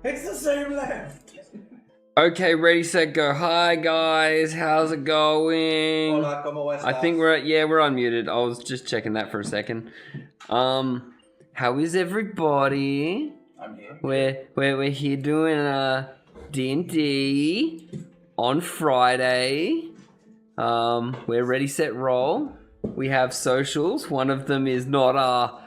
It's the same left. Okay, ready, set, go. Hi guys, how's it going? Hola, ¿cómo estás? I think we're unmuted. I was just checking that for a second. How is everybody? I'm here. We're here doing D&D on Friday. We're ready, set, roll. We have socials. One of them is not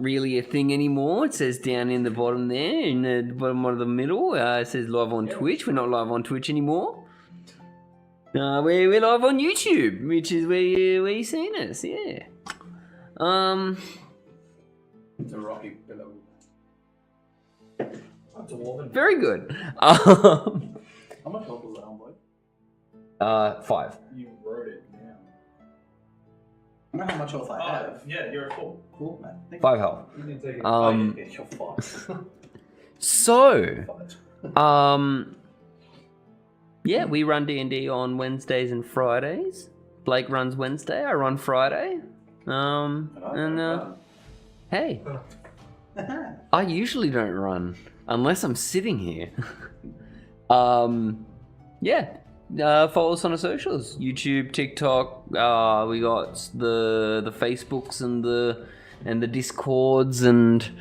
really a thing anymore. It says down in the bottom there, in the bottom of the middle. It says live on Twitch. We're not live on Twitch anymore. We're live on YouTube, which is where you're seeing us. Yeah. It's a rocky pillow. A dwarven. Very good. How much health was that on, boy? 5. You wrote it down. I know how much health I have. Yeah, you're a fool. Cool, man. 5 health. You didn't take it. Yeah, you're fucked. So, yeah, we run D&D on Wednesdays and Fridays. Blake runs Wednesday. I run Friday. Hey, I usually don't run unless I'm sitting here. Yeah. Follow us on our socials, YouTube, TikTok. We got the Facebooks and the Discords, and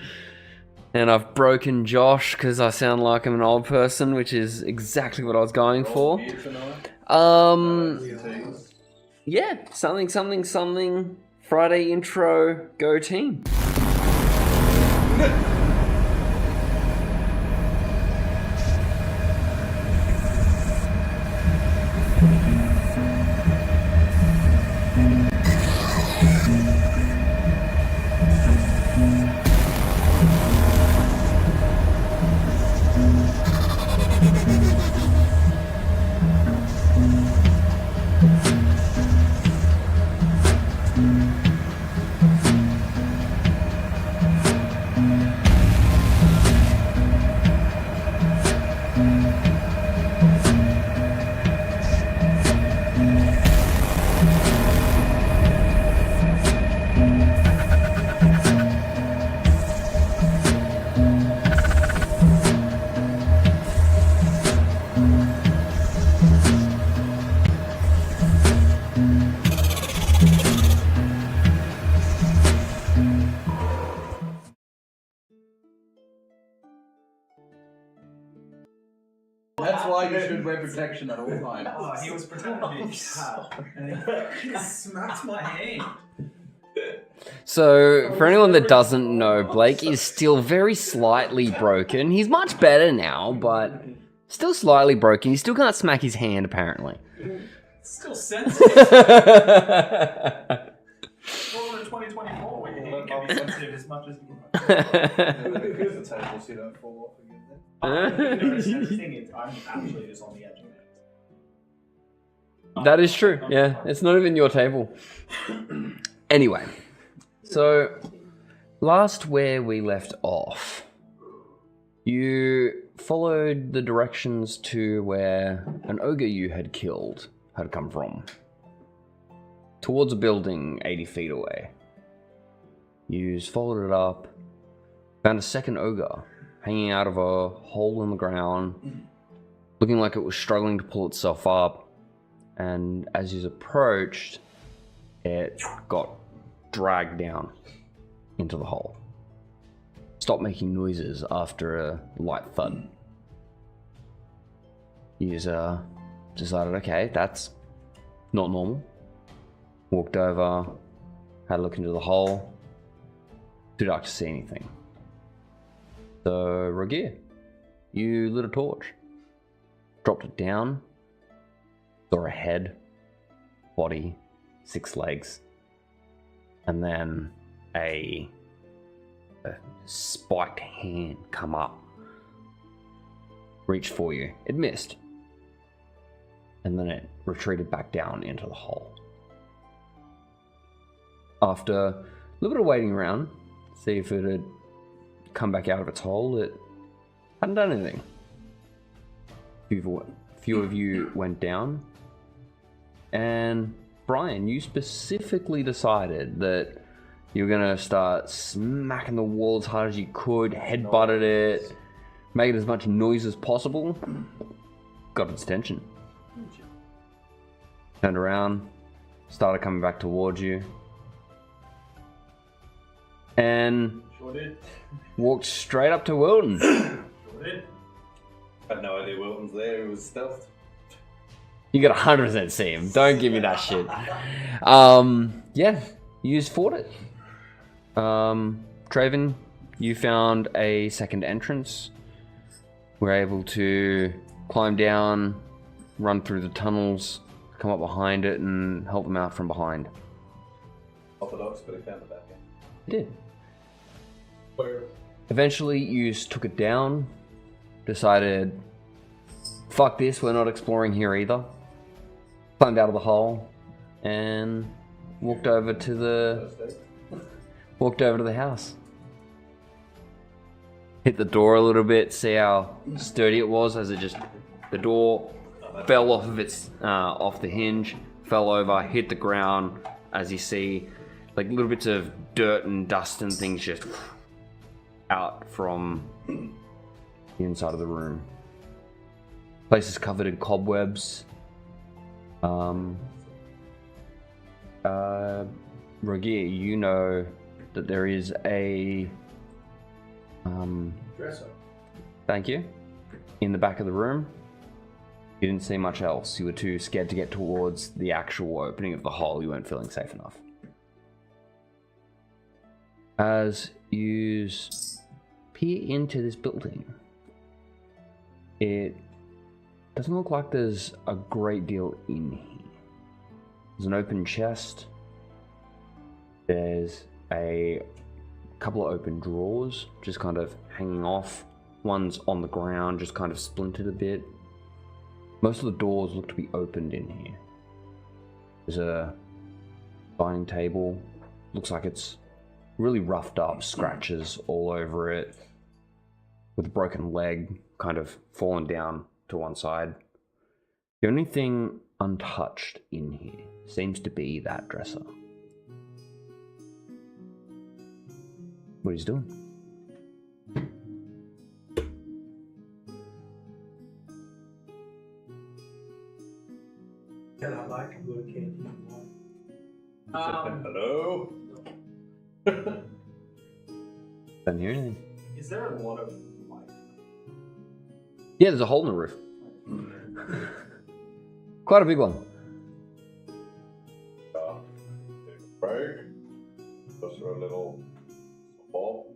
I've broken Josh because I sound like I'm an old person, which is exactly what I was going for. Yeah, something. Friday intro, go team. That's why you should wear protection at all times. Oh, he was pretending me. And he smacked my hand. So, for anyone that doesn't know, Blake is still very slightly broken. He's much better now, but still slightly broken. He still can't smack his hand, apparently. It's still sensitive. Well, in 2024, where you can be sensitive as much as you want. Here's the table so you don't fall off again then. I'm actually just on the edge of it. That is true, yeah. It's not even your table. Anyway, so last where we left off, you followed the directions to where an ogre you had killed had come from, towards a building 80 feet away. You followed it up, found a second ogre hanging out of a hole in the ground, looking like it was struggling to pull itself up, and as you approached, it got dragged down into the hole. Stopped making noises after a light thud. You decided, okay, that's not normal. Walked over, had a look into the hole. Too dark to see anything. So, Rogier, you lit a torch. Dropped it down. Saw a head, body, 6 legs, and then a spiked hand come up, reached for you. It missed, and then it retreated back down into the hole. After a little bit of waiting around, see if it had come back out of its hole, it hadn't done anything. Few of you went down, and Brian, you specifically decided that you were gonna start smacking the wall as hard as you could, headbutted it, making as much noise as possible. Got its attention. Turned around, started coming back towards you, and Sure did. walked straight up to Wilton. Sure did. I had no idea Wilton's there. It was stealthed. You got 100% see him. Don't give me that shit. Yeah, you fought it. Traven, you found a second entrance. We're able to climb down, run through the tunnels, come up behind it, and help them out from behind. Orthodox, but I found the back end. You did. Where? Eventually, you took it down, decided, fuck this, we're not exploring here either. Climbed out of the hole, and walked over to the house. Hit the door a little bit, see how sturdy it was as the door fell off of off the hinge, fell over, hit the ground, as you see, like little bits of dirt and dust and things just out from the inside of the room. Place is covered in cobwebs. Rogier, you know that there is a Dresser. thank you, in the back of the room. You didn't see much else. You were too scared to get towards the actual opening of the hole. You weren't feeling safe enough. As you peer into this building, it doesn't look like there's a great deal in here. There's an open chest. There's a couple of open drawers just kind of hanging off. One's on the ground, just kind of splintered a bit. Most of the doors look to be opened in here. There's a dining table. Looks like it's really roughed up, scratches all over it, with a broken leg kind of fallen down to one side. The only thing untouched in here seems to be that dresser. What he's doing. Can I like a good candy? Hello? Don't hear anything. Is there a lot of light? Yeah, there's a hole in the roof. Quite a big one. Take a break. Just for a little ball.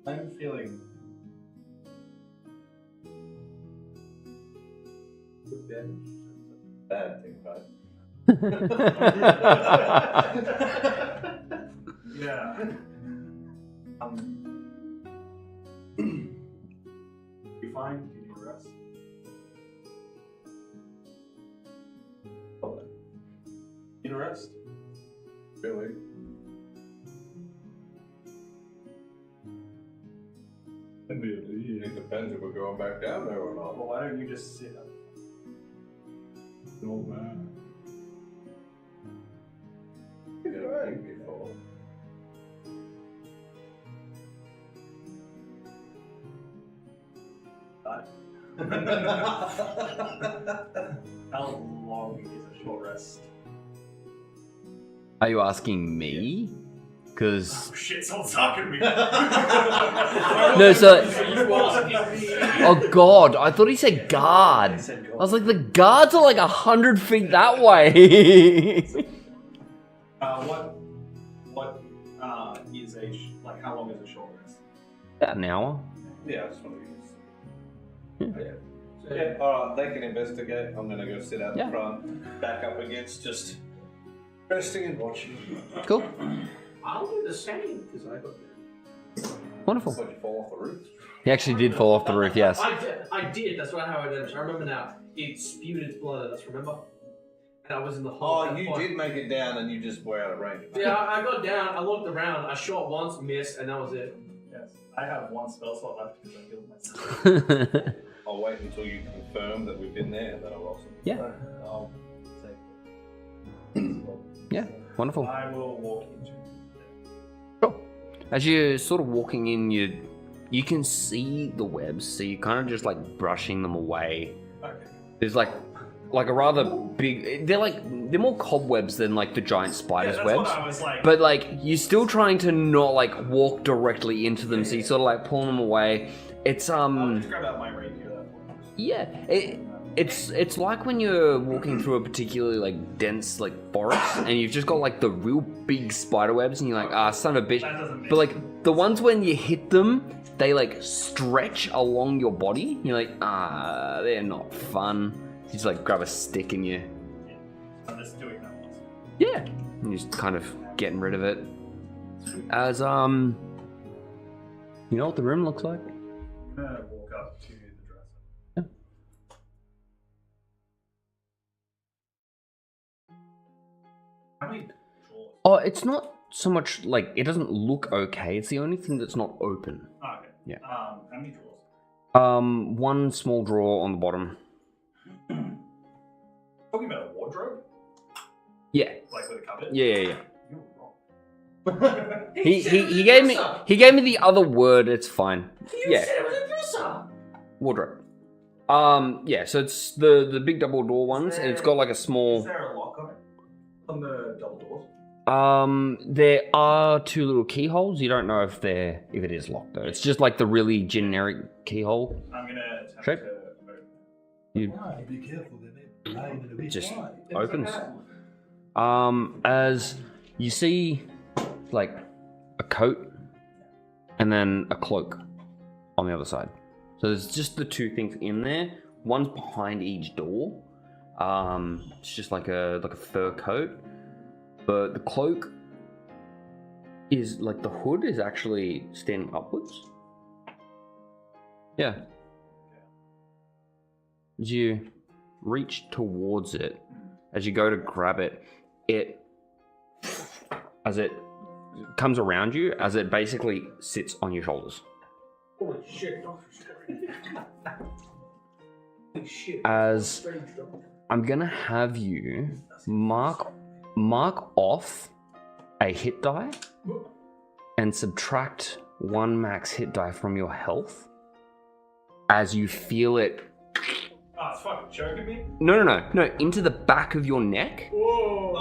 I'm feeling good damage. Bad thing, right? Yeah. You fine? Do you need a rest? Need a rest? Really? It depends if we're going back down there or not. Well, why don't you just sit up? No man. You know, I think before. How long is a short rest? Are you asking me? Because Oh shit, someone's talking to me. no, so oh god, I thought he said guard. I was like, the guards are like 100 feet that way. What is like how long is a short rest? About an hour. Yeah, I just want to use. Yeah. Alright, they can investigate. I'm gonna go sit out the front, back up against just resting and watching. Cool. I'll do the same because I got there. Wonderful. Would you fall off the roof? He actually did fall off the roof, yes. I did. That's how I did it. I remember now. It spewed its blood at us. Remember? And I was in the hole. Oh, you did make it down, and you just were out of range. Yeah, I got down. I looked around. I shot once, missed, and that was it. Yes. I have one spell slot left because I healed myself. I'll wait until you confirm that we've been there, and then I'll also. Yeah. I'll take Yeah, wonderful. I will walk into Sure. As you're sort of walking in, you can see the webs, so you're kind of just like brushing them away. Okay. There's like a rather big. They're more cobwebs than like the giant spiders' that's webs. what I was like. But like you're still trying to not like walk directly into them, so you sort of like pull them away. It's I'll just grab out my rapier. yeah. It's like when you're walking through a particularly like dense like forest, and you've just got like the real big spider webs, and you're like, ah, son of a bitch. That doesn't make But like the ones when you hit them, they like stretch along your body. You're like, ah, they're not fun. You just like grab a stick and you, I'm just doing that once. yeah, and you're just kind of getting rid of it. As you know what the room looks like? I'm gonna walk up to the dresser. Yeah. How many drawers? Oh, it's not so much like it doesn't look okay. It's the only thing that's not open. Oh, okay. Yeah. How many drawers? One small drawer on the bottom. Talking about a wardrobe? Yeah. Like with a cupboard? Yeah. You're wrong. He gave me the other word. It's fine. You said it was a dresser. Wardrobe. Yeah. So it's the big double door ones, and it's got like a Is small. there a lock on it? On the double doors? There are two little keyholes. You don't know if it is locked though. It's just like the really generic keyhole. I'm gonna attempt Shape. to open. You Why? Be careful, they may lie in the way. just Why? opens. As you see, like a coat and then a cloak on the other side. So there's just the two things in there. One's behind each door. It's just like a fur coat, but the cloak is like the hood is actually standing upwards. Yeah. As you reach towards it, as you go to grab it, as it comes around you, as it basically sits on your shoulders. Holy shit, Doctor Strange. Holy shit. As Strange, Doctor. I'm gonna have you mark off a hit die and subtract 1 max hit die from your health as you feel it. Oh, it's fucking choking me? No, into the back of your neck. Whoa!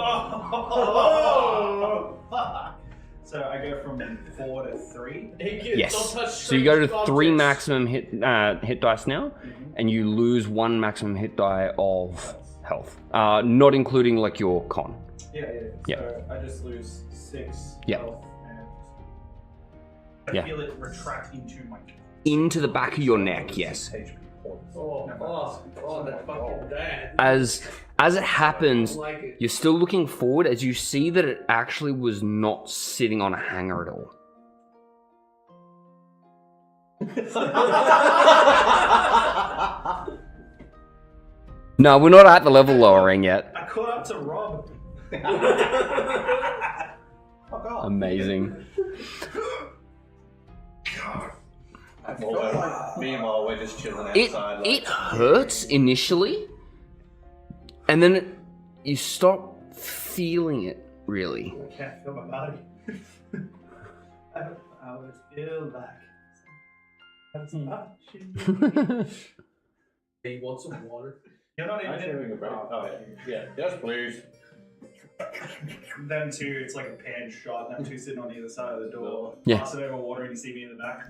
Oh, fuck. So I go from 4 to 3? Hey kids, Yes. don't touch So you go to strange 3 objects. maximum hit dice now, and you lose 1 maximum hit die of health, not including like your con. Yeah. Yeah. So I just lose 6 Yeah. health and I Yeah. feel it retract into my Into the back of your neck, yes. HP points. Oh, that fucking dad. As it happens, I don't like it. you're still looking forward as you see that it actually was not sitting on a hanger at all. No, we're not at the level lowering yet. I caught up to Rob. Fuck off. Amazing. Meanwhile, we're just chilling It outside. it hurts initially, and then you stop feeling it really. I can't feel my body. I would feel like Hey, you want some water? you're not even I'm having a break. Oh, yeah. Yes, please. Them two, it's like a pan shot. Them two sitting on either side of the door. Yeah. Pass it over water and you see me in the back.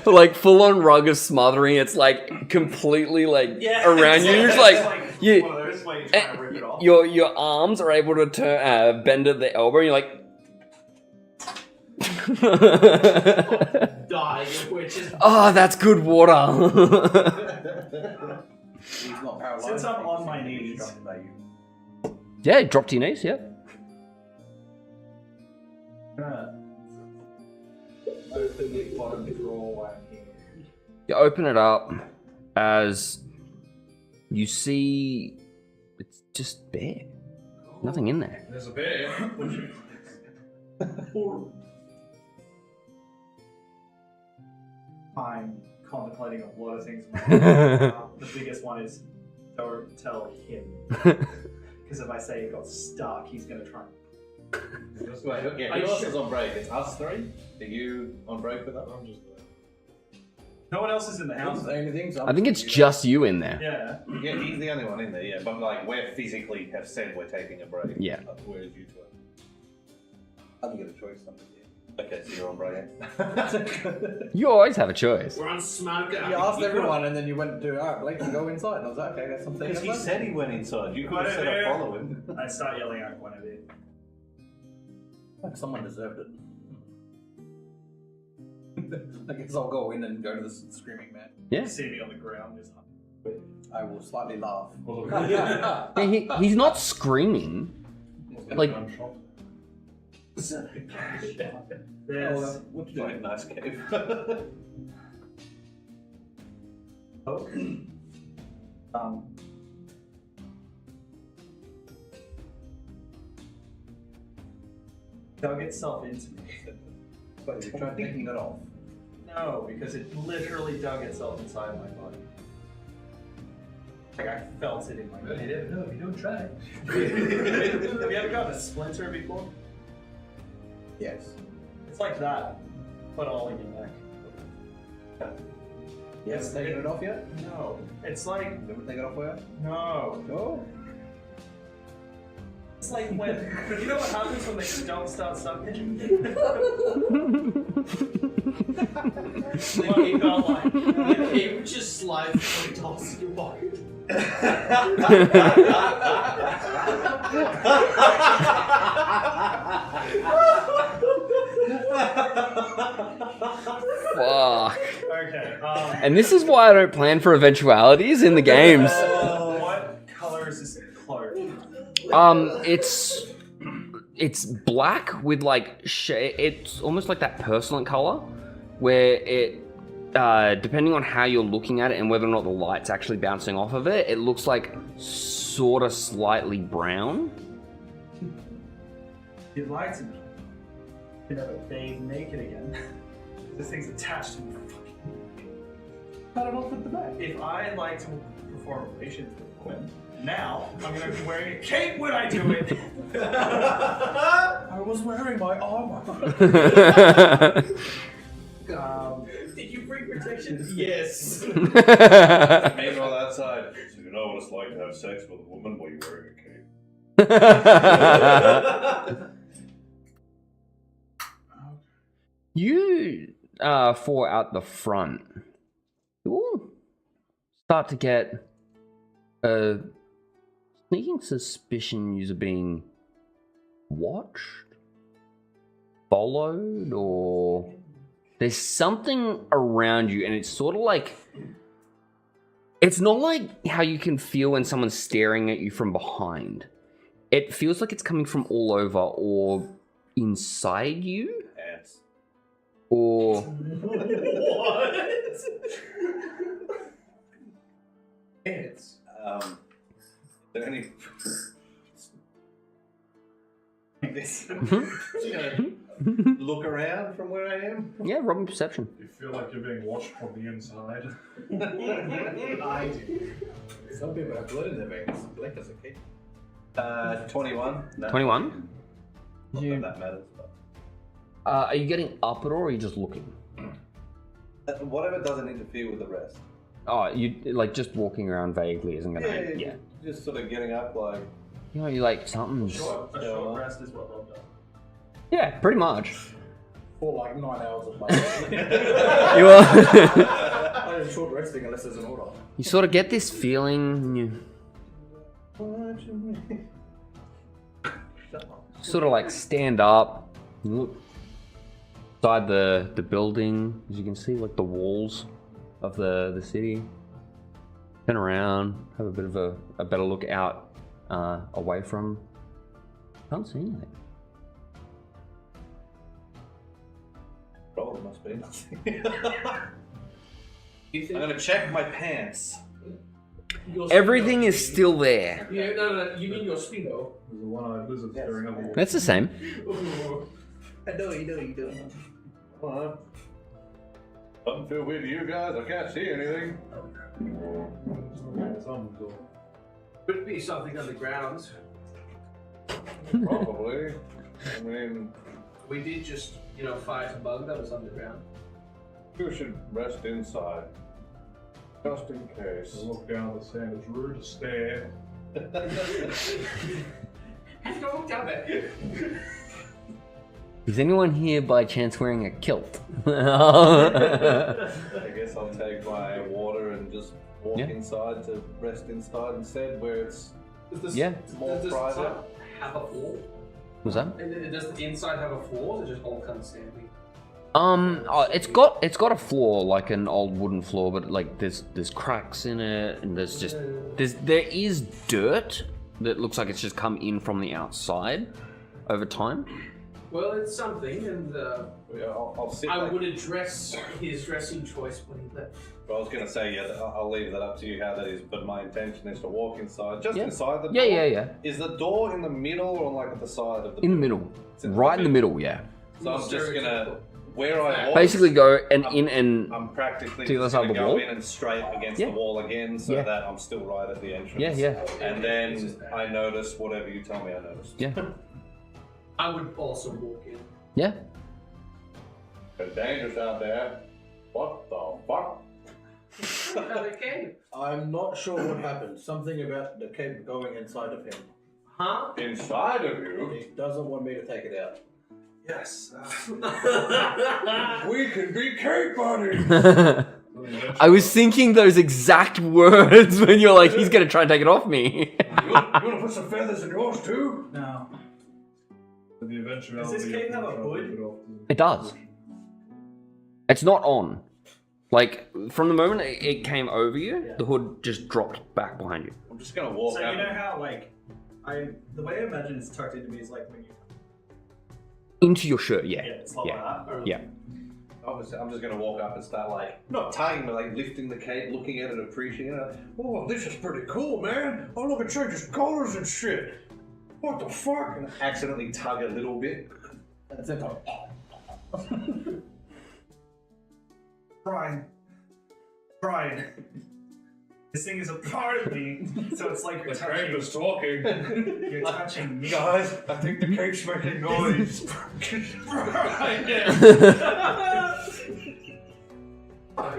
Like full on rug of smothering. It's like completely like around you. You're just like you. One of those where you're trying to rip it off. Your arms are able to turn bend at the elbow. And you're like. Die, which is Oh, that's good water. He's not paralyzed. Since I'm on my knees, Yeah, drop to your knees. Yeah. open the bottom drawer I'm here. You open it up as you see it's just bare. Nothing in there. there's a bear. I'm contemplating a lot of things. The biggest one is Don't tell him. Because if I say it got stuck, he's going to try. Wait, okay, who else is on break? It's us three? Are you on break with us? I'm just No one else is in the house. I think it's just you in there. Yeah. Yeah, he's the only one in there, yeah. But like, we're physically have said we're taking a break. Yeah. Whereas you two I didn't get a choice. Something. are. Okay, so you're on break. You always have a choice. We're on smart. You asked everyone, and then you went to, alright, Blake can go inside. And I was like, okay, that's something. Because he said he went inside. You could have said I follow him. I start yelling at Guinevere. Like someone deserved it. I guess I'll go in and go to the screaming man. Yeah. You see me on the ground, just I will slightly laugh. Yeah, he's not screaming. Like, There's Looks like a nice cave. dug itself into me. But you tried taking it off. No, because it literally dug itself inside my body. Like I felt it in my body. No, you don't try. Have you ever gotten a splinter before? Yes. It's like that, but all in your neck. You haven't taken it off yet? No. It's like, You haven't taken it off yet? no. No. It's like when, you know what happens when they don't start sucking? Like, you got like, it would just slide and toss your body. fuck. Okay, And this is why I don't plan for eventualities in the games. what color is this cloak? It's black with like it's almost like that porcelain color, where it depending on how you're looking at it and whether or not the light's actually bouncing off of it, it looks like sort of slightly brown. You lied to me. You never bathe naked again. This thing's attached to me. Cut it off with the back. If I like to perform relations with a woman, now I'm gonna be wearing a cape when I do it. I was wearing my armor. Did you bring protection? Yes. Meanwhile, outside, so you know what it's like to have sex with a woman while you're wearing a cape. You four out the front, you'll start to get a sneaking suspicion you're being watched, followed, or there's something around you, and it's sort of like, it's not like how you can feel when someone's staring at you from behind. It feels like it's coming from all over or inside you. Ants. Or What? It's. Is there any... This. Look around from where I am? yeah, roll me perception. You feel like you're being watched from the inside. I do. Some people have blood in their veins. Blake has a cape. 21. No. 21. Not You- that matters. But... Are you getting up at all, or are you just looking? whatever doesn't interfere with the rest. Oh, you like just walking around vaguely isn't gonna. Yeah. Just sort of getting up like... You know, you like something's. A short rest is what Rob does. Yeah, pretty much. For like 9 hours of my You are. I am short resting unless there's an order. You sort of get this feeling. And you sort of like stand up, you look inside the building, as you can see, like the walls of the city. Turn around, have a bit of a better look out away from. Can't see anything. Oh, it must be nothing. I'm gonna check my pants. Everything is still there. Yeah, no, you mean your speedo. There's a one-eyed lizard staring up the wall. That's the same. I know you do. Alright. Doesn't feel weird to you guys. I can't see anything. Some door. Could be something underground. Probably. I mean, We did just, fight a bug that was underground. you should rest inside. Just in I case. look down the sand. It's rude to stare. Don't look down there. Is anyone here by chance wearing a kilt? I guess I'll take my water and just walk Yeah. inside to rest inside instead, where it's Yeah. more Does this private. hut have a floor? Was that? And does the inside have a floor, or is it just all kind of standing? It's got a floor, like an old wooden floor, but like there's cracks in it, and there is dirt that looks like it's just come in from the outside over time. Well, it's something, and Yeah, I'll sit. I would address his dressing choice when he left. I was going to say, yeah, I'll leave that up to you how that is, but my intention is to walk inside, just Yeah. inside the door. Yeah. Is the door in the middle or like at the side of the In the middle, It's in the right in the middle. Yeah. So I'm just going to, where I was, Basically, go and in and I'm practically to the other just side going of to the go wall? in and straight against Yeah. the wall again so Yeah. that I'm still right at the entrance. yeah. And then I notice whatever you tell me I noticed. Yeah. I would also walk in. Yeah. It's dangerous out there. What the fuck? Okay. I'm not sure what happened. Something about the cape going inside of him. Huh? Inside of you? He doesn't want me to take it out. Yes. We can be cake buddies! I was thinking those exact words when you're like, he's gonna try and take it off me. You want to put some feathers in yours too? No. The eventuality. Does this cape have a hood? It does. It's not on. Like, from the moment it came over you, the hood just dropped back behind you. I'm just gonna walk So out. you know how the way I imagine it's tucked into me is like when you Into your shirt, yeah. it's like Yeah. that. Yeah. Obviously, I'm just gonna walk up and start not tying, but lifting the cape, looking at it, appreciating it. Oh, this is pretty cool, man. Oh, look, it changes colors and shit. What the fuck? And I accidentally tug a little bit. That's it. Pride. This thing is a part of me, so it's like you're The cape is talking. you're touching me. Guys, I think the cape's making noise.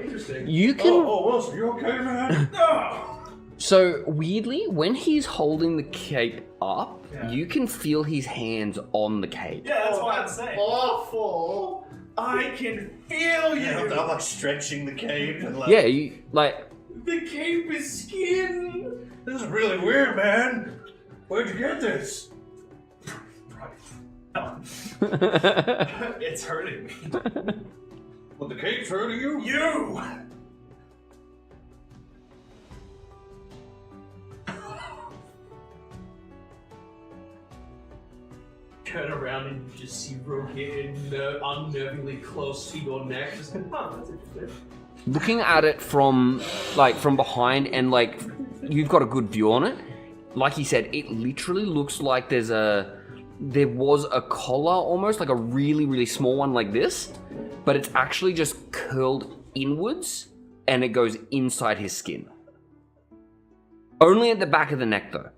Interesting. You can. Oh, Wilson, you okay, man? No! So, weirdly, when he's holding the cape up, Yeah. you can feel his hands on the cape. Yeah, that's what I'm saying. Awful. I can feel you! I'm stretching the cape and Yeah, you, like. The cape is skin! this is really weird, man. Where'd you get this? It's hurting me. Well, the cape's hurting you? You! Turn around and you just see Rohit unnervingly close to your neck. Just like, oh, that's interesting. Looking at it from behind, and you've got a good view on it. Like he said, it literally looks like there was a collar, almost like a really, really small one like this, but it's actually just curled inwards and it goes inside his skin. Only at the back of the neck, though.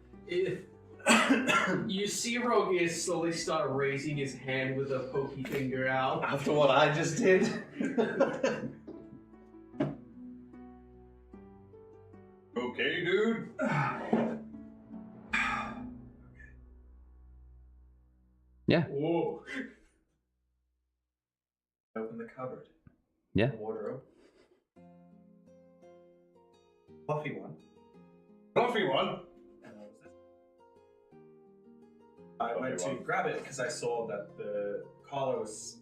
You see Rohit slowly start raising his hand with a pokey finger out. After what I just did? Okay, dude. Yeah. Whoa. Open the cupboard. Yeah. The wardrobe. Fluffy one. Fluffy one. And what was this? I went to grab it because I saw that the collar was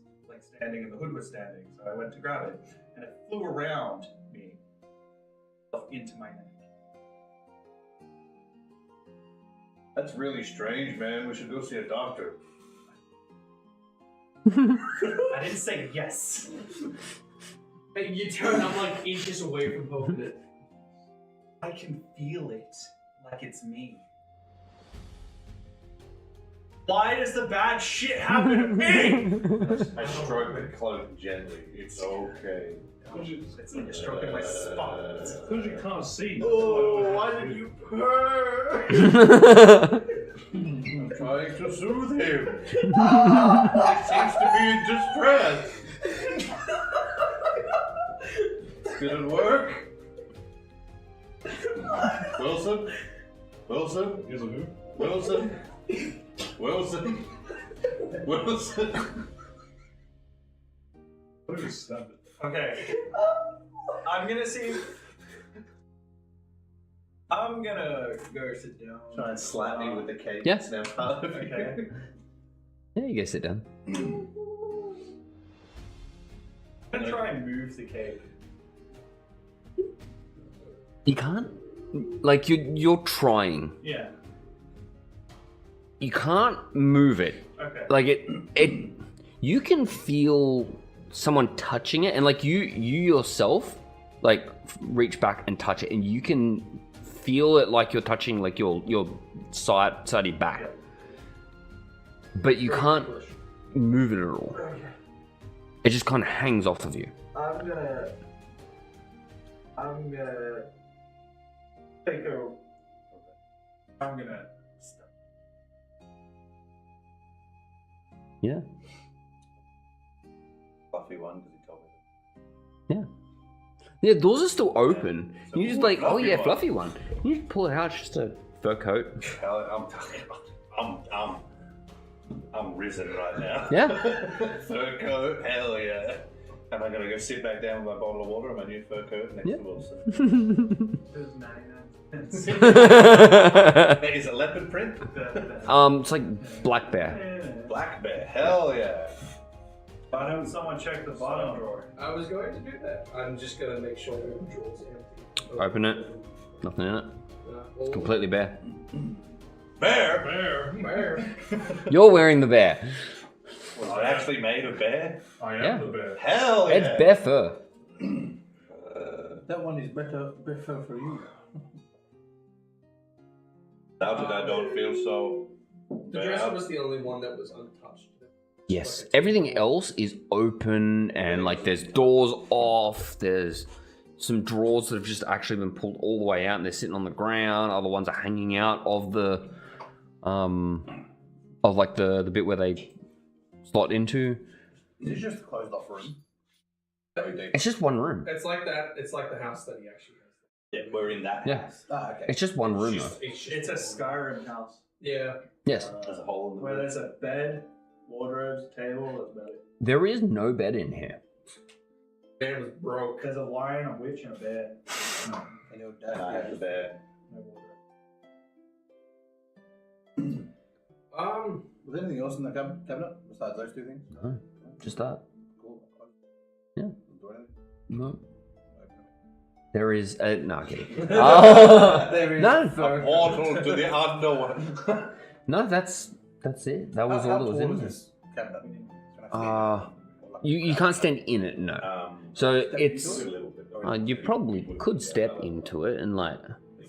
standing and the hood was standing. So I went to grab it and it flew around me into my neck. That's really strange, man. We should go see a doctor. I didn't say yes. And you turn, I'm like inches away from poking it. I can feel it like it's me. Why does the bad shit happen to me? I stroke the cloak gently. It's okay. It's like you're stroking my spot. Because you can't see. Oh, why did you purr? I'm trying to soothe him. He seems to be in distress. Did it work? Wilson? Wilson? Here's a who? Wilson? Wilson? Wilson? What is that? Okay. I'm gonna see. I'm gonna go sit down. Try and slap me with the cake. Yeah. It's now part of Okay. you. Yeah, you go sit down. I'm gonna try and move the cake. You can't. Like you're trying. Yeah. You can't move it. Okay. Like it. You can feel someone touching it, and like you yourself, like reach back and touch it, and you can feel it like you're touching like your sidey back, Yeah. but you can't move it at all. It just kind of hangs off of you. I'm gonna take a. I'm gonna. Yeah. Fluffy one, because he told me. Yeah, doors are still open. So, You just ooh, like, oh fluffy yeah, one. fluffy one. You just pull it out, it's just a fur coat. I'm risen right now. Yeah. Fur coat, hell yeah. And I'm gonna go sit back down with my bottle of water and my new fur coat next Yeah. to Wilson. There's 99 cents. Hey, is it leopard print? It's like black bear. Black bear, hell yeah. Why don't someone check the bottom drawer? I was going to do that. I'm just gonna make sure the drawers empty. Open it. Nothing in it. Well, Completely bare. Bear? Where? You're wearing the bear. Was it actually made of bear? I am Yeah. the bear. Hell yeah. It's bear fur. That one is better for you. Now that I don't feel so The dresser was the only one that was untouched. Yes. Everything else is open and like there's doors off. There's some drawers that have just actually been pulled all the way out and they're sitting on the ground. Other ones are hanging out of the like the bit where they slot into. Is this just a closed off room? It's just one room. It's like that. It's like the house that he actually has. Yeah, we're in that Yeah. house. Ah, okay. It's just one room though. It's a Skyrim house. Yeah. Yes. There's a hole in the Where roof. there's a bed, wardrobes, table, that's about it. There is no bed in here. Man was broke. There's a lion, a witch, and a bear. And your dad I have the bear. No wardrobe. Was there anything else in the cabinet besides those two things? No. Just that. Cool. Yeah. Do anything? No. There is a no, I'm kidding. There is No. A portal to the underworld. No, that's it. That was all that was in there. this cabinet? Can I see it? You can't stand in it, no. So it's a little bit. you probably could step into it and like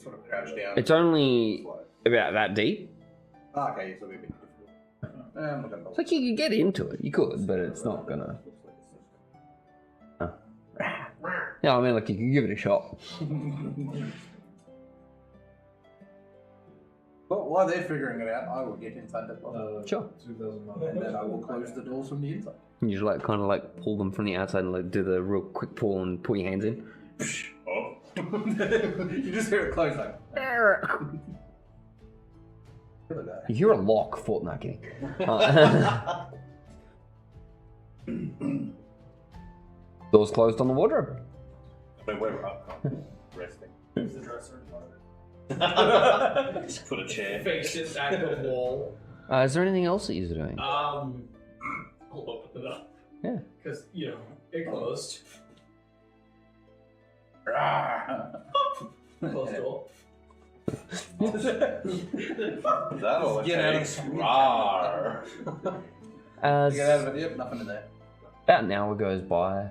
Sort of crouch down. it's only about that deep. Ah, okay, so it'll be a bit difficult. I'm not gonna It's like you could get into it. You could, but it's not gonna. Yeah, I mean, like you could give it a shot. Well, while they're figuring it out, I will get inside the closet. Sure. 2009. And then I will close the doors from the inside. You just like kind of like pull them from the outside and like do the real quick pull and pull your hands in. Oh. You just hear it close like. You hear a lock for not kidding. Doors closed on the wardrobe. Wait, we're up. Resting. Use the dresser in front of it. Just put a chair. Faces at the wall. Is there anything else that you're doing? I'll open it up. Yeah. Because, you know, it closed. Closed door. Is that all it Get out of takes? it. Rawr. As Get out of it. Yep, nothing in there. about an hour goes by.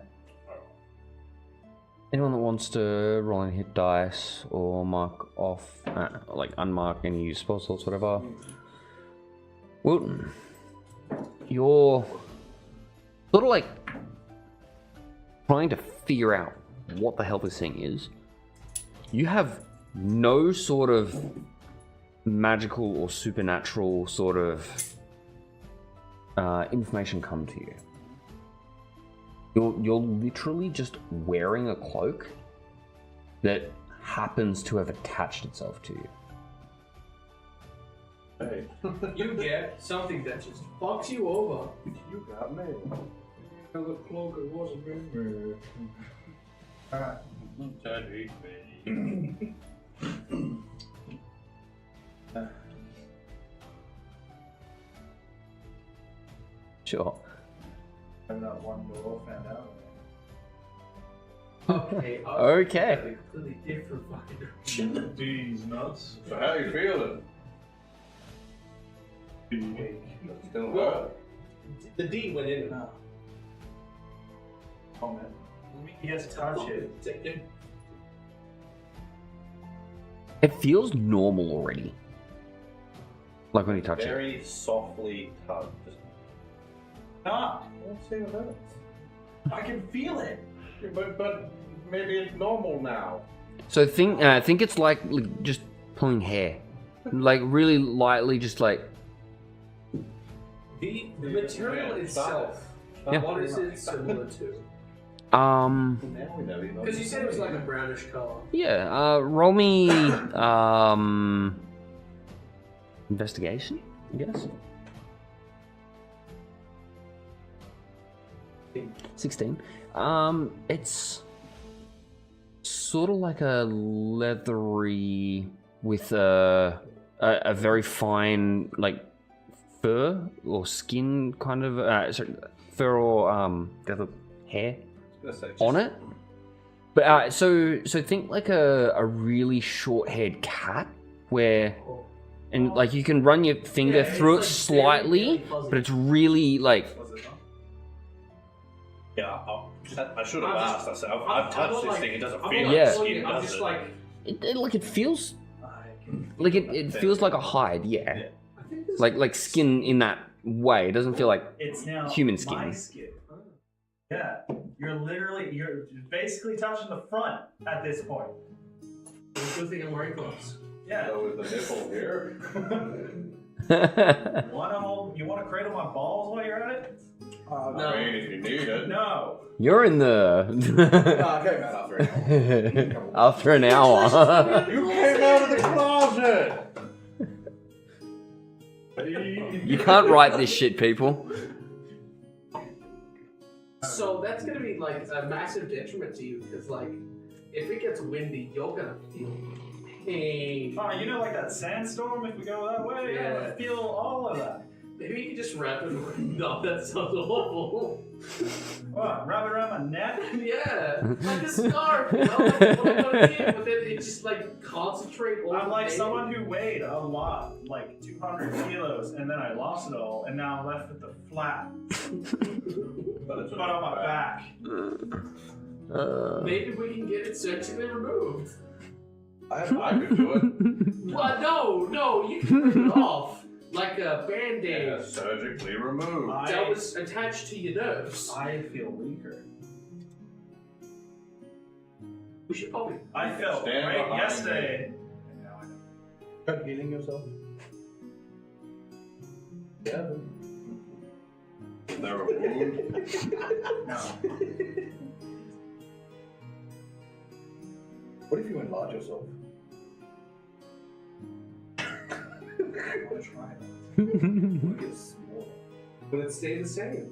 Anyone that wants to roll and hit dice or mark off, like unmark any spell slots, whatever. Wilton, you're sort of like trying to figure out what the hell this thing is. You have no sort of magical or supernatural sort of information come to you. You're literally just wearing a cloak that happens to have attached itself to you. Hey, You get something that just fucks you over. you got me. The cloak it wasn't in there. Alright. Sure. I'm not one door found out. Okay. Okay. A completely different fucking direction. These nuts. So how you feeling? Still Well, the D went in. No. Oh man. He has to touch it. It feels normal already. Like when you touch it. very softly tugged. Just Not. let's see what happens. I can feel it. Yeah, but maybe it's normal now. So think it's like just pulling hair. Like really lightly, just like The material Yeah, itself. Yeah. What is it similar to? Now we know you know. Because you said it was like a brownish color. yeah, roll me investigation, I guess. 16. It's sort of like a leathery with a very fine like fur or skin kind of sorry, fur or the other hair on it. But so think like a really short-haired cat where and like you can run your finger Yeah, through it it's like slightly, very fuzzy. but it's really like Was it not? Yeah, I should have I'm asked. I said, I've touched this thing. It doesn't feel Yeah. like skin, I'm does just it? like, like it feels I can like it feels like a hide, yeah. Yeah. I think this Like skin in that way. It doesn't feel like It's now Human my skin. skin. Yeah, you're basically touching the front at this point. It's a good thing I'm wearing gloves. Yeah. So with the nipple here. You want to cradle my balls while you're at it? No. I mean, if you need it. No. You're in the Okay, man, after an hour. You came out of the closet. You can't write this shit, people. So that's gonna be like a massive detriment to you because like if it gets windy, you're gonna feel pain. Oh, you know, like that sandstorm. If we go that way, Yeah. I feel all of that. Maybe you could just wrap it around. No, that sounds awful. What? Wrap it around my neck? Yeah, like a scarf. You know, like what I'm gonna do, but then it just like concentrate all I'm the like pain. someone who weighed a lot, like 200 kilos, and then I lost it all, and now I'm left with the flat, But but on my back. Maybe we can get it surgically removed. I could do it. What? No, you can rip it off like a band-aid Yeah, surgically removed. that was attached to your nerves. I feel weaker. We should probably. I felt Stand great behind yesterday. And now I don't. Cut healing yourself? Yeah. Is there a wound? No. What if you enlarge yourself? I want to try that. Get smaller. But it stayed the same.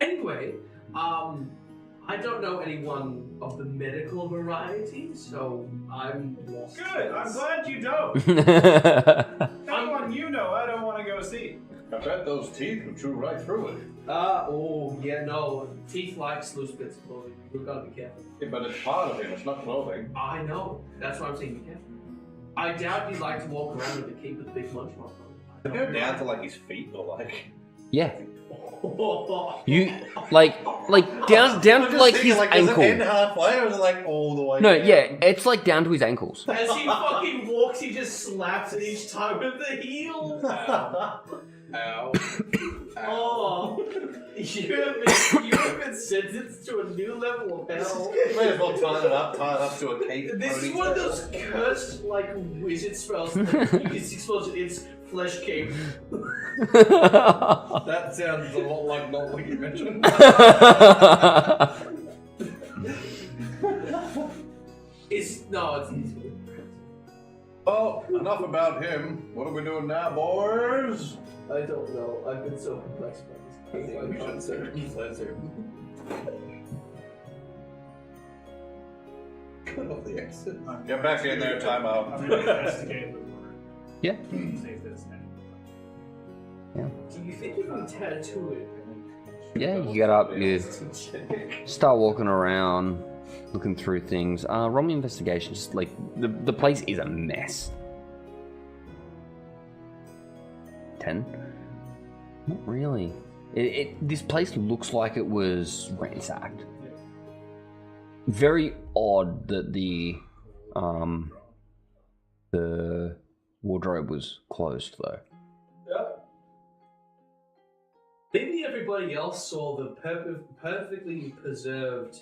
Anyway, I don't know anyone of the medical variety, so I'm lost. Good. I'm glad you don't. Anyone you know, I don't want to go see. I bet those teeth would chew right through it. Oh, yeah, no. Teeth like loose bits of clothing. We've got to be careful. Yeah, but it's part of him, it's not clothing. I know. That's why I'm saying be careful. I doubt he'd like to walk around with a cape with a big lunch mark on it. Go down to like his feet or like. Yeah. You like down to like his ankle. halfway, or is it like all the way? No, down? yeah, it's like down to his ankles. As he fucking walks, he just slaps it each time with the heel. Ow. Oh, you have been sentenced to a new level of hell. May as well tie it up to a cape. This is one of those cursed, like, wizard spells that use explosion. It's flesh cape. That sounds a lot like not what you mentioned. It's Well, enough about him. What are we doing now, boys? I don't know. I've been so perplexed by this. We should say pleasure. Cut off the exit. Get back in there, time out. I'm going to investigate the water. Yeah. See if there's any. Do you think you can tattoo it? Yeah, you get up, you start walking around, looking through things. Roll me investigation. Just like the place is a mess. 10? Not really. This place looks like it was ransacked. Very odd that the wardrobe was closed though. Maybe everybody else saw the perfectly preserved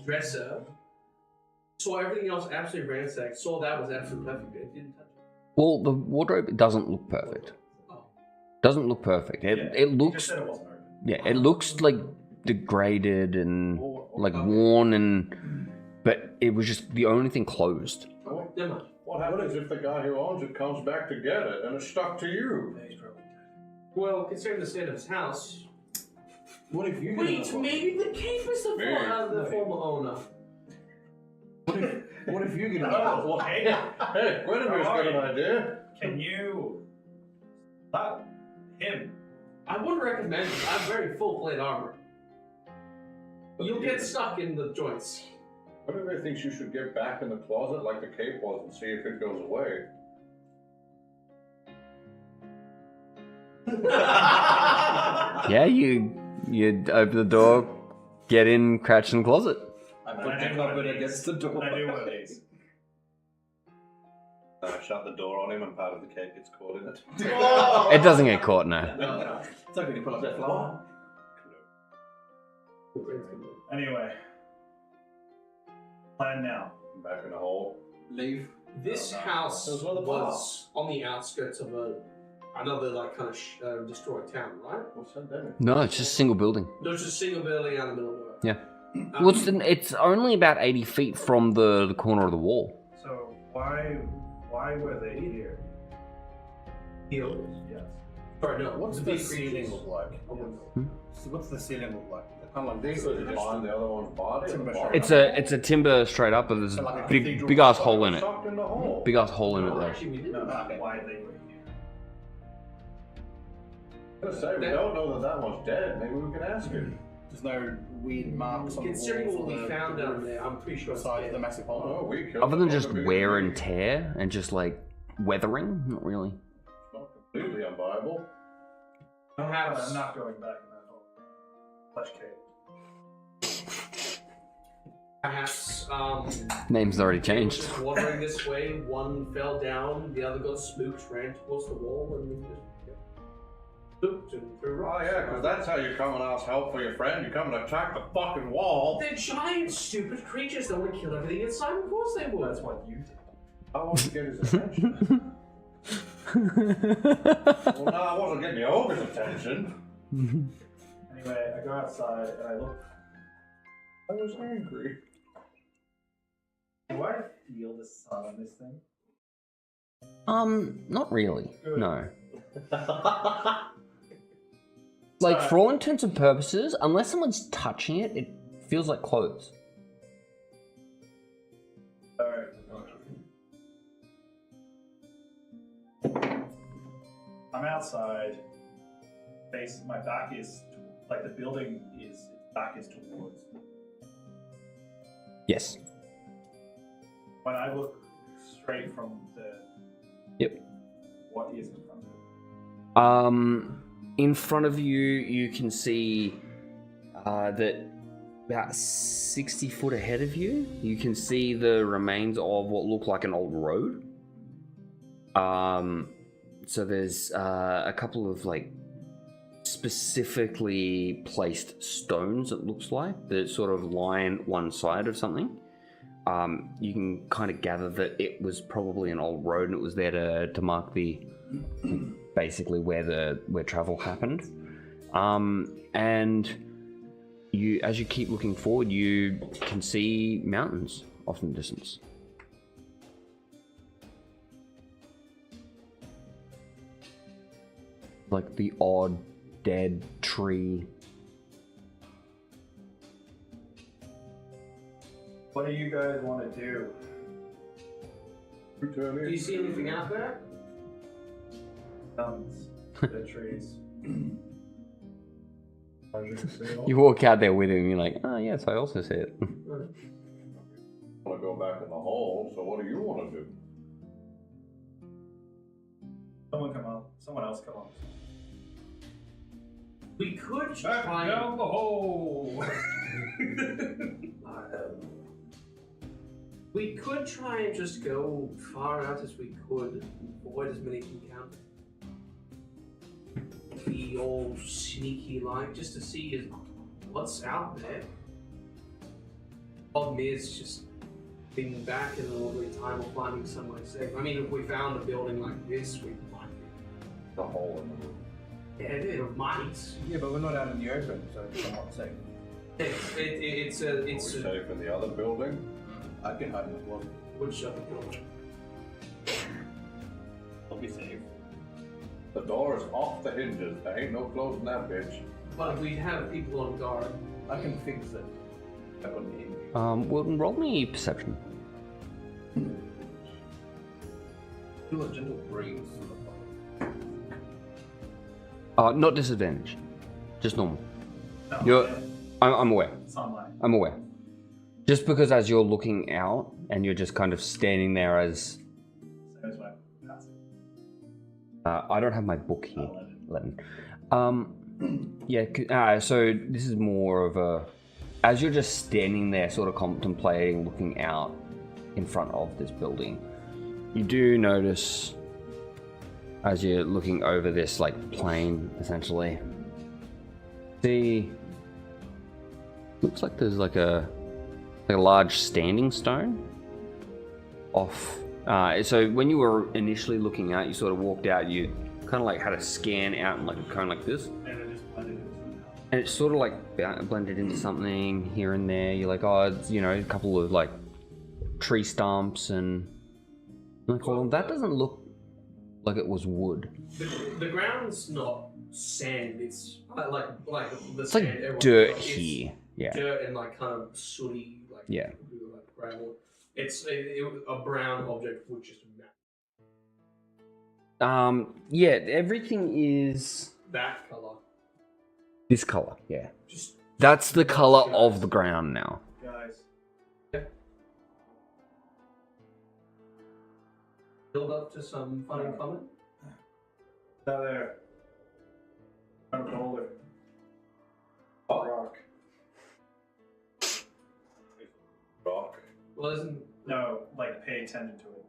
dresser, saw everything else absolutely ransacked, saw that was absolutely perfect. It didn't touch it. Well, the wardrobe doesn't look perfect. Oh. Doesn't look perfect. It You looks just said it wasn't open. yeah, it looks like degraded and like worn but it was just the only thing closed. Okay, never mind. What happens if the guy who owns it comes back to get it and it's stuck to you? Well, considering the state of his house. What if you Wait, maybe the cape is the former owner. What if you get Oh, well, hey. Hey, Guinevere's got an idea. Can you slap him? I wouldn't recommend it. I'm very full plate armor. You'll get stuck in the joints. Guinevere thinks you should get back in the closet like the cape was and see if it goes away. Yeah, you open the door, get in, crouch in the closet. I put the cupboard against the door. I do one of these. Shut the door on him and part of the cape gets caught in it. It doesn't get caught, no. It's like when you pull up that flower. Anyway. Plan now. Back in the hole. Leave. This house There's another was on the outskirts of another like kind of destroyed town, right? What's that damage? No, it's just a single building. There's just a single building out in the middle of nowhere. Yeah. Well, it's only about 80 feet from the corner of the wall. So why were they here? Healers, yes. Sorry, no. What's the ceiling look like? So what's the ceiling look like? Kind of like These are behind the other one's body. It's a timber straight up, but there's So like a a big cathedral ass hole in it. Sucked in the hole. Big ass hole in it No, though. actually, we didn't. Why they were here? I was gonna say, we don't know that one's dead. Maybe we can ask him. There's no weird marks on the Considering walls what or we the found down there, I'm pretty sure it's besides dead. the massive hole. Oh, we killed Other than it just from the wear and beginning. tear and just like weathering, not really. It's not completely unviable. Perhaps. I'm not going back in that hole. Flesh cave. Perhaps Name's already they were changed. just wandering this way. One fell down, the other got spooked, ran towards the wall, and then just spooked and threw Oh rocks. yeah, because that's how you come and ask help for your friend. You come and attack the fucking wall. They're giant, stupid creatures that want to kill everything inside. Of course they would. That's what you did. I want to get his attention. Well, no, I wasn't getting the ogre's attention. Anyway, I go outside and I look. I was angry. Do I feel the sun on this thing? Not really. Good. No. Like for all intents and purposes, unless someone's touching it, it feels like clothes. Alright. I'm outside. My back is like the building is. Its back is towards. Yes. When I look straight from the. Yep. What is in front of it? In front of you, you can see that about 60 foot ahead of you, you can see the remains of what look like an old road. So there's a couple of like specifically placed stones, it looks like, that sort of line one side of something. You can kind of gather that it was probably an old road and it was there to mark the basically where travel happened. And you, as you keep looking forward, you can see mountains off in the distance. Like the odd dead tree. What do you guys want to do? Return Do in. you see anything out there? Mountains, the trees. You walk out there with him, you're like, oh yes, I also see it. I want to go back in the hole, so what do you want to do? Someone else come on. We could Back try. down the hole. We could try and just go far out as we could, avoid as many encounters. Be all sneaky like, just to see what's out there. Problem is just being back in a little bit of time or finding somewhere safe. I mean, if we found a building like this, we might be. The hole in the roof. Yeah, it might. Yeah, but we're not out in the open, so it's somewhat safe. It's Are we a safe in the other building? I can hide in the closet. which other building? I'll be safe. The door is off the hinges. There ain't no closing that bitch. But we'd have people on guard. I can fix it. That wouldn't be me. Wilton, roll me perception. Feel a gentle breeze. Not disadvantage, just normal. No, You're, yeah, I'm aware. sunlight. I'm aware. Just because as you're looking out and you're just kind of standing there as Same as my passive. I don't have my book here. 11. 11. Yeah. So this is more of a as you're just standing there, sort of contemplating, looking out in front of this building. You do notice as you're looking over this like plain, essentially. See, looks like there's like a large standing stone off. So when you were initially looking out, you sort of walked out, you kind of like had a scan out and like a cone like this, And it just blended into something else. and it's sort of like blended into something here and there. You're like, oh, it's, you know, a couple of like tree stumps and like, well, that doesn't look like it was wood. The ground's not sand. It's like the It's sand. like everyone dirt knows. It's here. Yeah. Dirt and like kind of sooty, like Yeah. like gravel. It's a brown object with just a map. Yeah, everything is That color. this color. Yeah. Just That's the color of the ground now. Guys, build up to some funny comment. down there. Front of the boulder. Rock. Rock. Well, isn't No, like pay attention to it.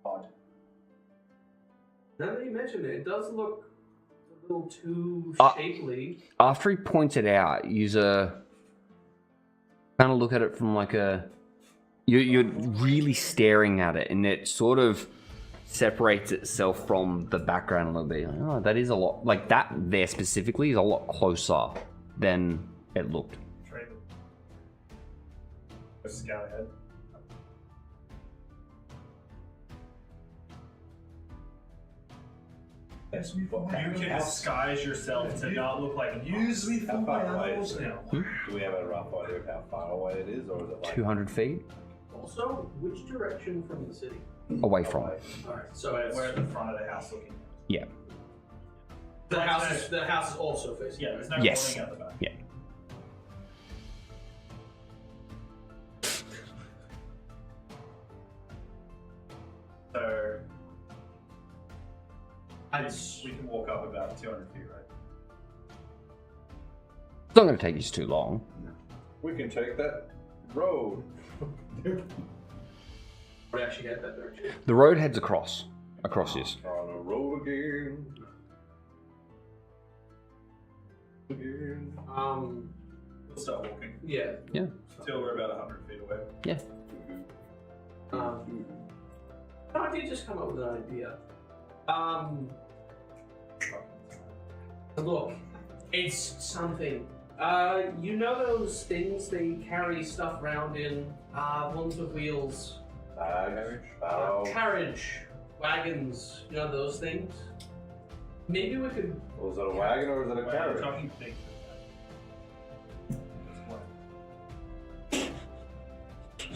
Odd. now that you mention it, it does look a little too shapely. After he points it out, you kind of look at it from like a... You're really staring at it, and it sort of separates itself from the background a little bit. Like, oh, that is a lot... Like, that there specifically is a lot closer than it looked. Trade them. A scout ahead. You can disguise yourself to not look like Use me for How my far away animals is it? now. Do we have a rough idea of how far away it is, or is it like 200 feet Also, which direction from the city? away from. away? Alright, so so it's we're at the front of the house looking. Yeah. the house is also facing. Yeah, there's no Yes. warning at the back. Yeah. So It's we can walk up a about 200 feet, right? It's not going to take you too long. We can take that road. We actually get that direction. The road heads across this. On a road again. We'll start walking Yeah. till we're about 100 feet away. Yeah. I did just come up with an idea. Look, it's something. You know those things they carry stuff around in, ones with wheels? Carriage, wagons, you know those things? Maybe we could. Was it a wagon or was it a We're carriage? talking big.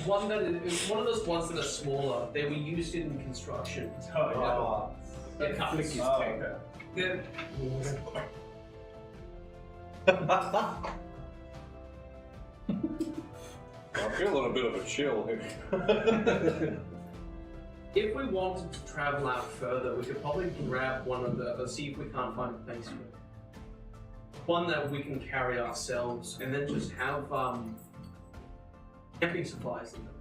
One that is one of those ones that are smaller. They were used in construction. Oh, They're yeah. cups. Oh, okay. They're- I feel a little bit of a chill here. If we wanted to travel out further, we could probably grab one of the. See if we can't find a place for it. One that we can carry ourselves, and then just have camping supplies in them,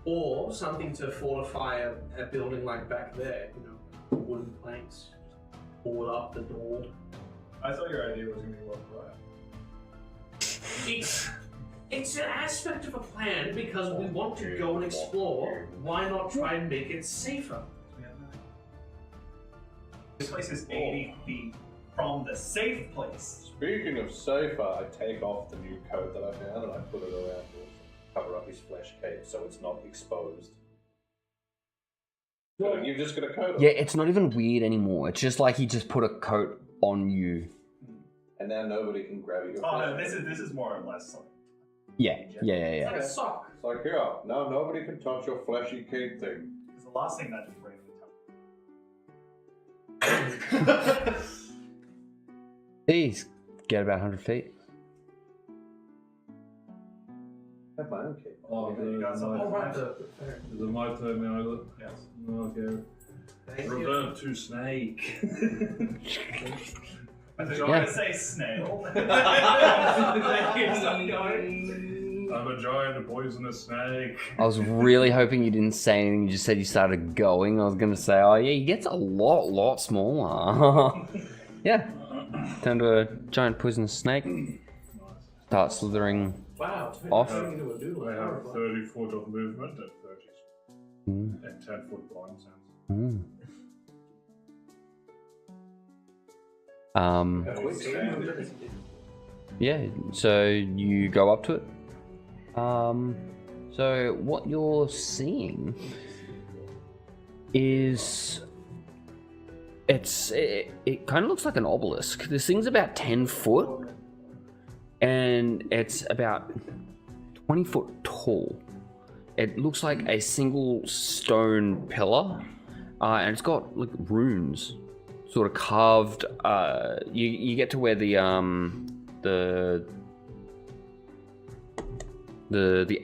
or something to fortify a building like back there. You know, wooden planks, board up the door. I thought your idea was going to be well quiet. It's an aspect of a plan because we want to go and explore. Why not try and make it safer? This place is 80 feet from the safe place. Speaking of safer, I take off the new coat that I found and I put it around to cover up his flesh cape so it's not exposed. So you've just got a coat on. Yeah, it's not even weird anymore. It's just like he just put a coat on you. And now nobody can grab you. Oh no, this is more or less like Yeah. It's like a sock. It's like, yeah, now nobody can touch your fleshy cape thing. because the last thing that just breaks the Please get about 100 feet. I have my own cape. Oh, You got something? Oh, right, the fair. Is it my turn now? Is it? Yes. Okay. Thank you. Revert to snake. I think you were Yeah. going to say snail. I'm a giant poisonous snake. I was really hoping you didn't say anything. You just said you started going. I was going to say, oh yeah, he gets a lot smaller. Yeah. Turn to a giant poisonous snake. Start slithering. Wow. Off. turning into a doodle. I have 30 foot of movement and 30 Mm. and 10 foot blind sense. Mm. Yeah, so you go up to it. So what you're seeing is it kind of looks like an obelisk. This thing's about 10 foot and it's about 20 foot tall. It looks like a single stone pillar, and it's got like runes sort of carved. You get to where the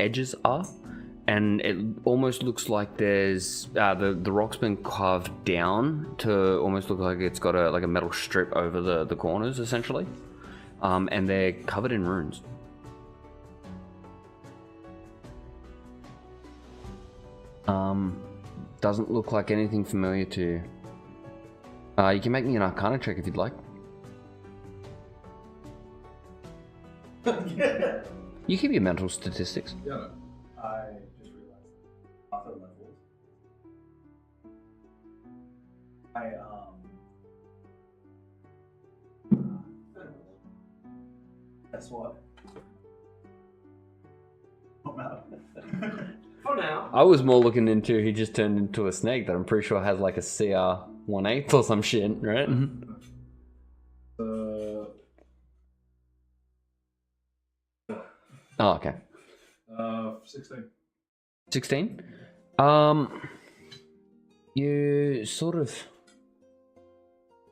edges are, and it almost looks like there's the rock's been carved down to almost look like it's got a metal strip over the corners essentially, and they're covered in runes. Doesn't look like anything familiar to you. You can make me an Arcana check if you'd like. You keep your mental statistics. Yeah. I just realized author levels. Guess what? I'm out. For now. I was more looking into he just turned into a snake that I'm pretty sure has like a CR 1/8 or some shit, right? Oh, okay. 16. 16. You sort of,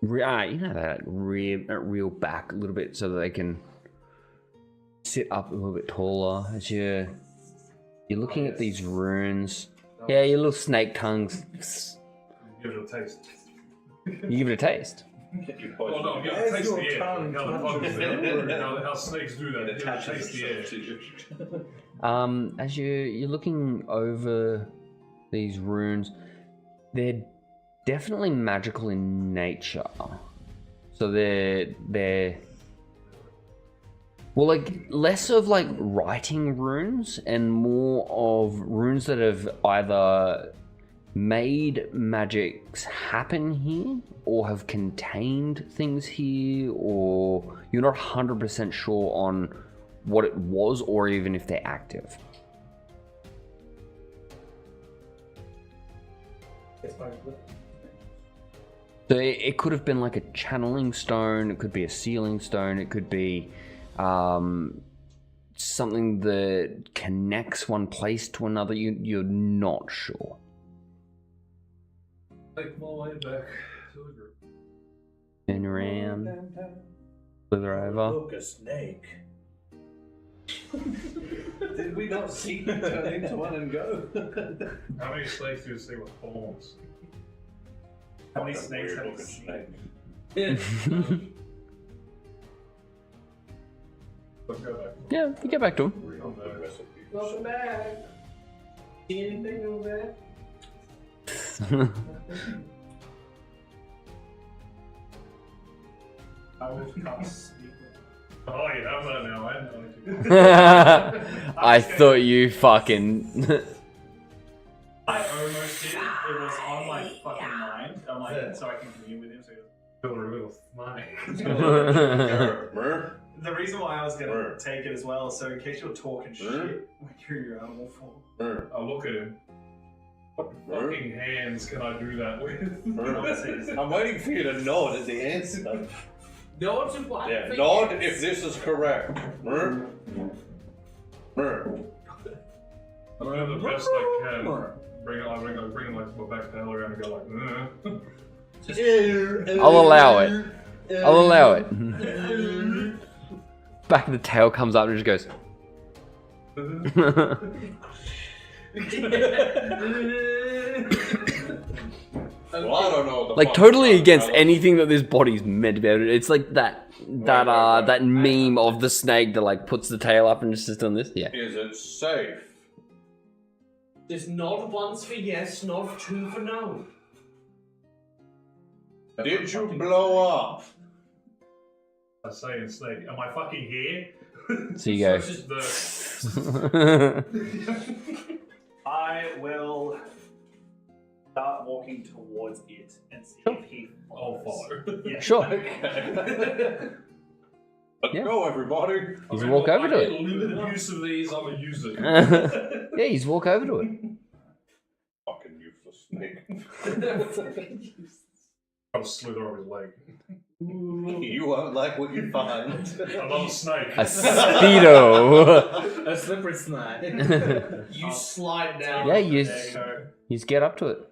you know, that reel back a little bit so that they can sit up a little bit taller as you're looking at these runes. Yeah, your little snake tongues. Give it a taste. You give it a taste. Well, no, you gotta As taste your the air. tongue How the touches bugs the do. How snakes do that. It You gotta attaches taste the air. itself to you. As you're looking over these runes, they're definitely magical in nature. So they're well, like less of like writing runes and more of runes that have either made magics happen here or have contained things here, or you're not 100% sure on what it was or even if they're active. So it could have been like a channeling stone, it could be a sealing stone, it could be something that connects one place to another. You're not sure. Take my way back to the group. Turn around, slither over. Look, a snake. Did we not see you turn into one and go? How many snakes do you see with horns? How many Fucking snakes have you weird-looking seen? snake. Let's go back. Yeah, you get back to him. Real good recipe. Welcome back. See anything over there? I will cast speak. Oh, you have that now. I know. I thought you fucking. I almost did. It was on my fucking mind. I'm like, so I can commune with him. So Feel a little snake. Mer? the reason why I was gonna Right. take it as well, so in case you're talking shit when you're in your animal form. Mer? I look at him. What fucking hands can I do that with? Mer? I'm waiting for you to nod at the answer. No, it's what? Yeah, nod if this is correct. Mer? Mer? I do the best I can. Bring like my back tail around and go like, I'll allow it. I'll allow it. Back of the tail comes up and just goes. Well, I don't know what the Like fuck totally is against that. anything that this body's meant to be able to do. It's like that meme of the snake that like puts the tail up and just sits on this. Yeah. Is it safe? Just nod once for yes, nod two for no. Did you blow up? I say in snake, am I fucking here? So you go. Just the I will start walking towards it and see if he I'll follows. follow. Yeah. Sure. Okay. Let's Yeah. go, everybody. You just walk over to I it. get limited use of these, I'm a user. Yeah, you just walk over to it. Fucking useless snake. I'll slither over his leg. You won't like what you find. Another snake. A speedo. A slippery snake. You slide down. Yeah, you There you go. you just get up to it.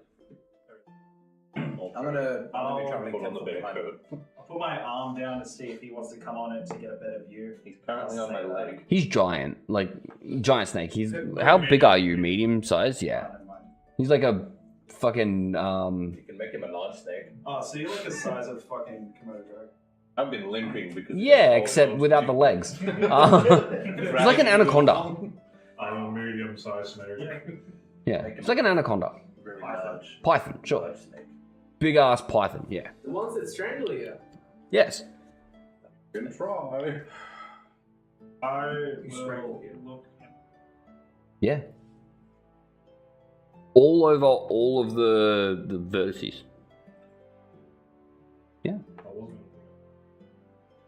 I'm gonna be trying to Put on the get bear coat. I'll put my arm down to see if he wants to come on it to get a better view. He's currently on my leg. He's giant, like giant snake. He's how big are you? Medium size? Yeah. Never mind. He's like a fucking You can make him a large snake. Oh, so you're like the size of fucking Komodo dragon. I've been limping because. yeah, except without the legs. It's like an anaconda. I'm a medium-sized snake. Yeah, it's like an anaconda. Very Python. large. Python, sure. Large snake. Big ass python. Yeah. The ones that strangle you. Yes. Gonna try. I You will strangle him. look. Yeah. All over all of the vertices. I wasn't.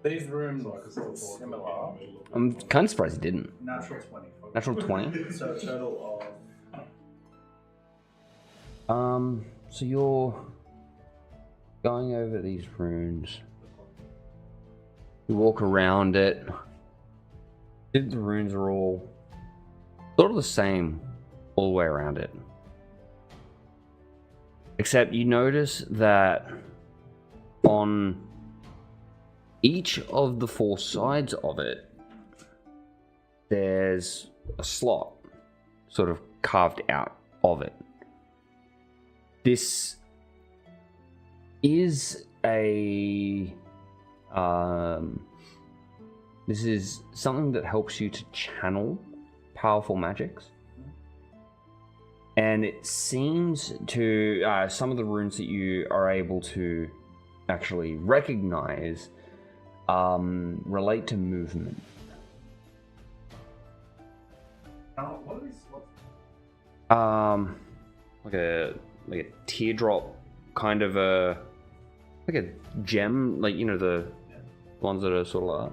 These rooms So I could still are talk similar. in the middle of I'm it. kind of surprised he didn't. Natural 20. Natural 20. So a total of. So you're going over these runes. You walk around it. The runes are all sort of the same all the way around it. Except you notice that on each of the four sides of it, there's a slot sort of carved out of it. This is a this is something that helps you to channel powerful magics. And it seems to some of the runes that you are able to actually recognize relate to movement. What are these? Like a teardrop, kind of a like a gem, like you know the ones that are sort of like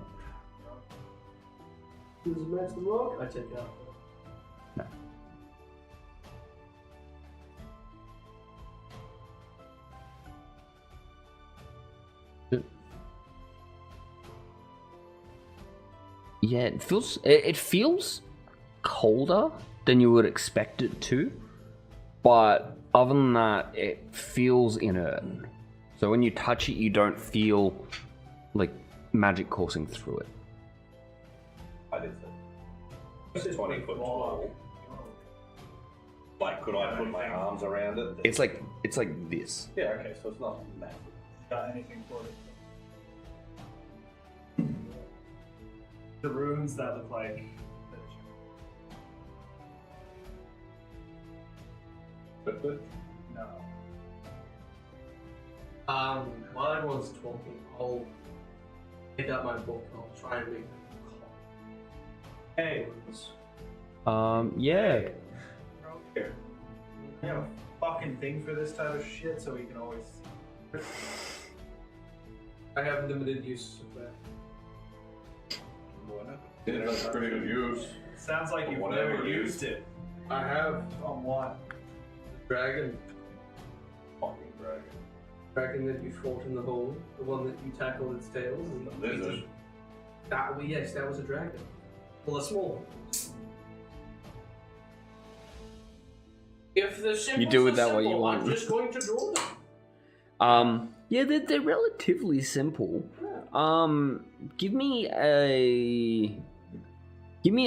that. Does it match the rock? I take it out. No. Yeah, it feels colder than you would expect it to, but other than that, it feels inert. So when you touch it, you don't feel like magic coursing through it. I did say. It's 20 foot tall. Like, could I put my arms around it? It's like this. Yeah, okay, so it's not massive. Got anything for it? The runes that look like. But No. While everyone's talking, I'll pick up my book and I'll try and make Hey. Yeah. Here. We have a fucking thing for this type of shit, so we can always. I have limited use of that. yeah, that's pretty good use. Sounds like you've Whatever never it is. used it. I have On what? dragon Fucking dragon. dragon that you fought in the hole, the one that you tackled its tail. And The lizard. that, well, yes, that was a dragon. Well, a small one. If the symbols You do with are that what you simple, want. I'm just going to draw them. Yeah, they're relatively simple. Give me an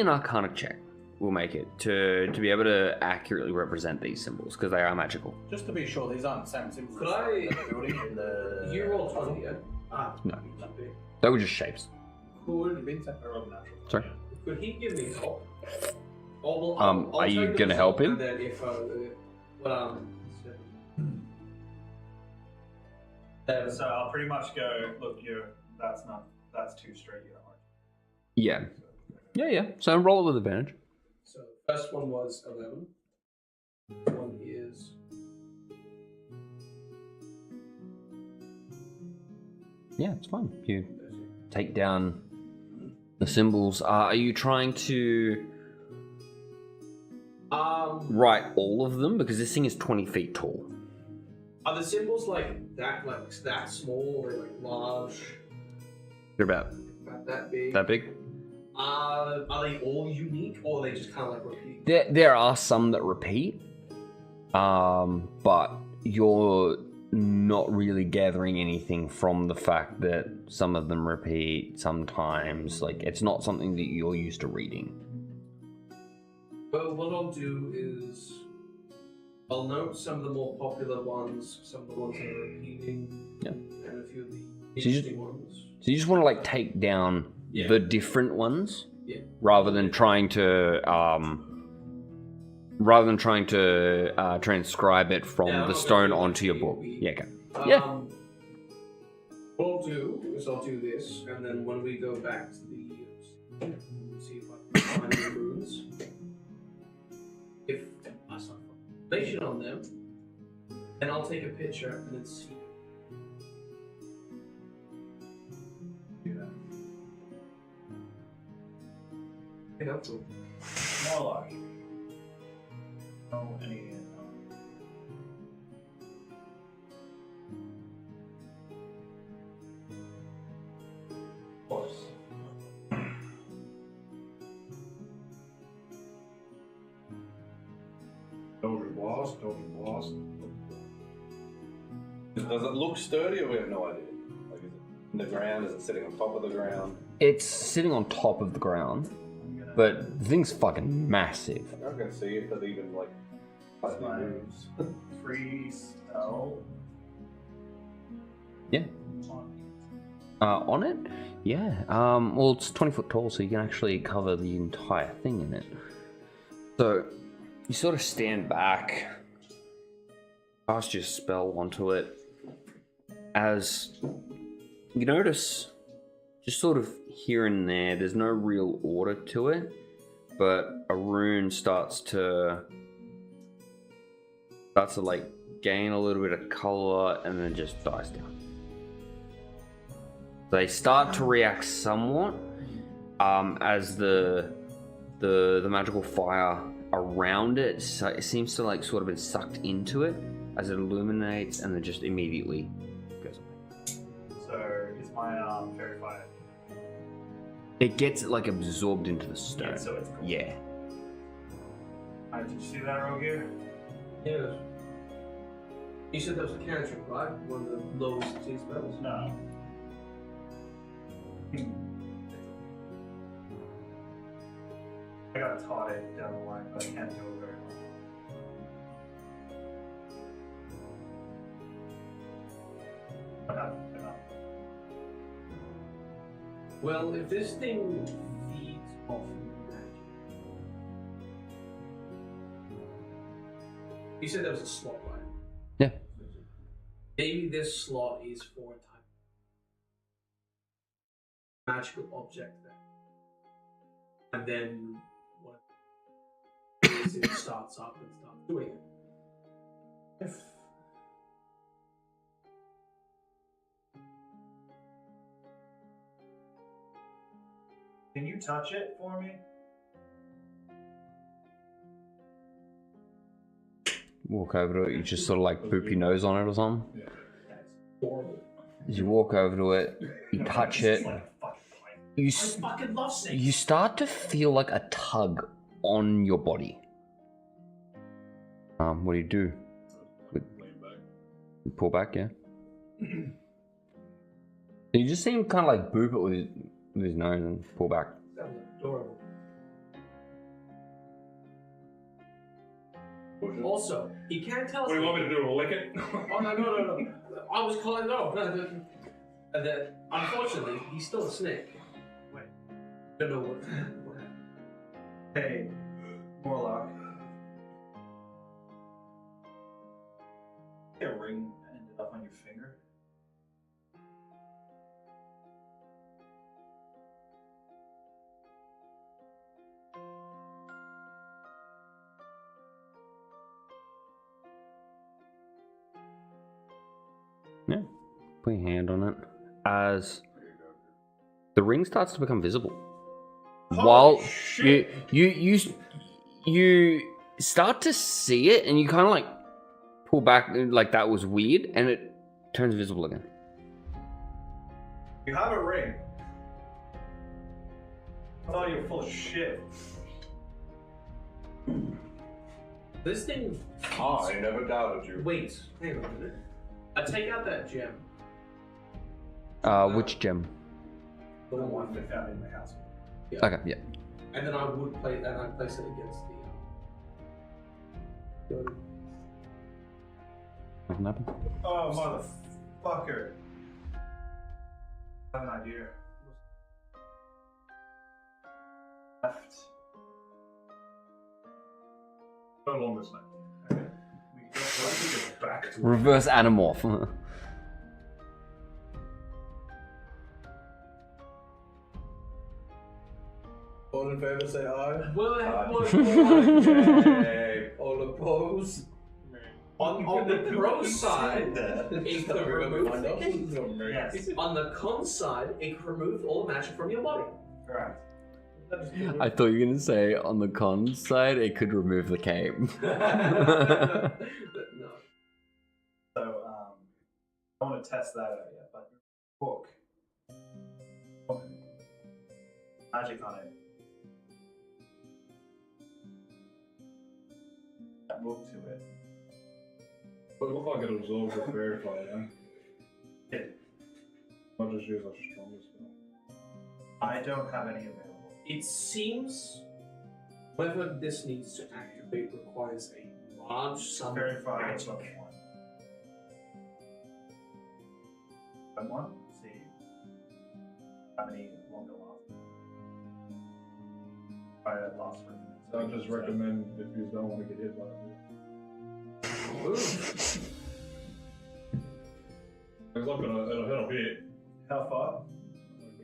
Arcana check. We'll make it to be able to accurately represent these symbols because they are magical. Just to be sure, these aren't the same symbols. Could I- The building in the. You roll 20, yeah? No. They were just shapes. Could, Sorry. could he give me help? Or will, I'll Are you take gonna this help him? And then if So I'll pretty much go. Look, that's too straight. You don't like. Yeah. Yeah. So roll it with advantage. So first one was 11. One is Yeah, it's fine. You take down the symbols. Are you trying to write all of them? Because this thing is 20 feet tall. Are the symbols like that small or like large? They're about That big? that big. Are they all unique or are they just kind of like repeat? There are some that repeat, but you're not really gathering anything from the fact that some of them repeat sometimes. Like, it's not something that you're used to reading. Well, what I'll do is I'll note some of the more popular ones, some of the ones that are repeating, Yeah. and a few of the So you interesting ones. So you just want to like take down Yeah. the different ones, Yeah. rather than trying to transcribe it from Yeah, I'm the not stone gonna do onto your that. book. We- Yeah, okay. Yeah. What I'll do is I'll do this, and then when we go back to the see if I can find the runes. If I start information on them, then I'll take a picture and then see. Okay, that's cool. More like. No, any. Course. Don't be lost, don't be lost. Does it look sturdy or we have no idea? Like, is it in the ground? Is it sitting on top of the ground? It's sitting on top of the ground, but the thing's fucking massive. I can see if it even like slightly Fine. moves. Free spell. Yeah. On it? Yeah. Well, it's 20 foot tall, so you can actually cover the entire thing in it. So you sort of stand back, cast your spell onto it. As you notice, just sort of here and there's no real order to it, but a rune starts to like gain a little bit of color and then just dies down. They start to react somewhat as the magical fire around it seems to like sort of been sucked into it as it illuminates and then just immediately goes away. So is my fairy fire? It gets like absorbed into the stone. Yeah, so it's cool. Yeah. Did you see that, Rogier? Yeah. You said that was a cantrip, right? One of the lowest C spells? No. I got taught it down the line, but I can't do it very well. Enough. Well, if this thing feeds off magic. You said there was a slot, right? Yeah. Maybe this slot is for a type of magical object then. And then what is it starts up and starts doing it. If Can you touch it for me? Walk over to it, you just sort of like boop your nose on it or something. That's horrible. As you walk over to it, you touch it, you I fucking love snakes. you start to feel like a tug on your body. What do you do? You pull back, yeah. You just see him kind of like boop it with his nose and pull back. that was adorable. Also, he can't tell us. What do you want me to do? Lick it? Oh no! I was calling it off. That unfortunately, he's still a snake. Wait. Don't know what happened. Hey, Morlock. A ring ended up on your finger. Yeah. Put your hand on it. As the ring starts to become visible. While you start to see it and you kind of like pull back like that was weird and it turns visible again. You have a ring. I thought you were full of shit. This thing. I never doubted you. Wait, hang on a minute. I take out that gem. Which gem? The one we found in the house. Yeah. Okay, yeah. And then I would place it against the. Nothing happened. Oh, motherfucker. I have an idea. Left. No longer snake. Okay. We go Back to Reverse anamorph. All in favor, say aye. Well, Okay. All opposed. on the pro side, it could remove. Yes. On the con side, it could remove all the magic from your body. Correct. I thought you were going to say on the con side, it could remove the cape. No. So, I want to test that out yet, but book. Magic on it. That book to it. But it looked like it absorbed the fairy fire, yeah? Yeah. I'll just use our strongest spell. I don't have any available. It seems whether this needs to activate requires a large sum Very of far magic. above one. that one. See how many longer last. Try it last for a minute. So I just recommend if you don't want to get hit by it. It's not gonna, it'll hit. How far?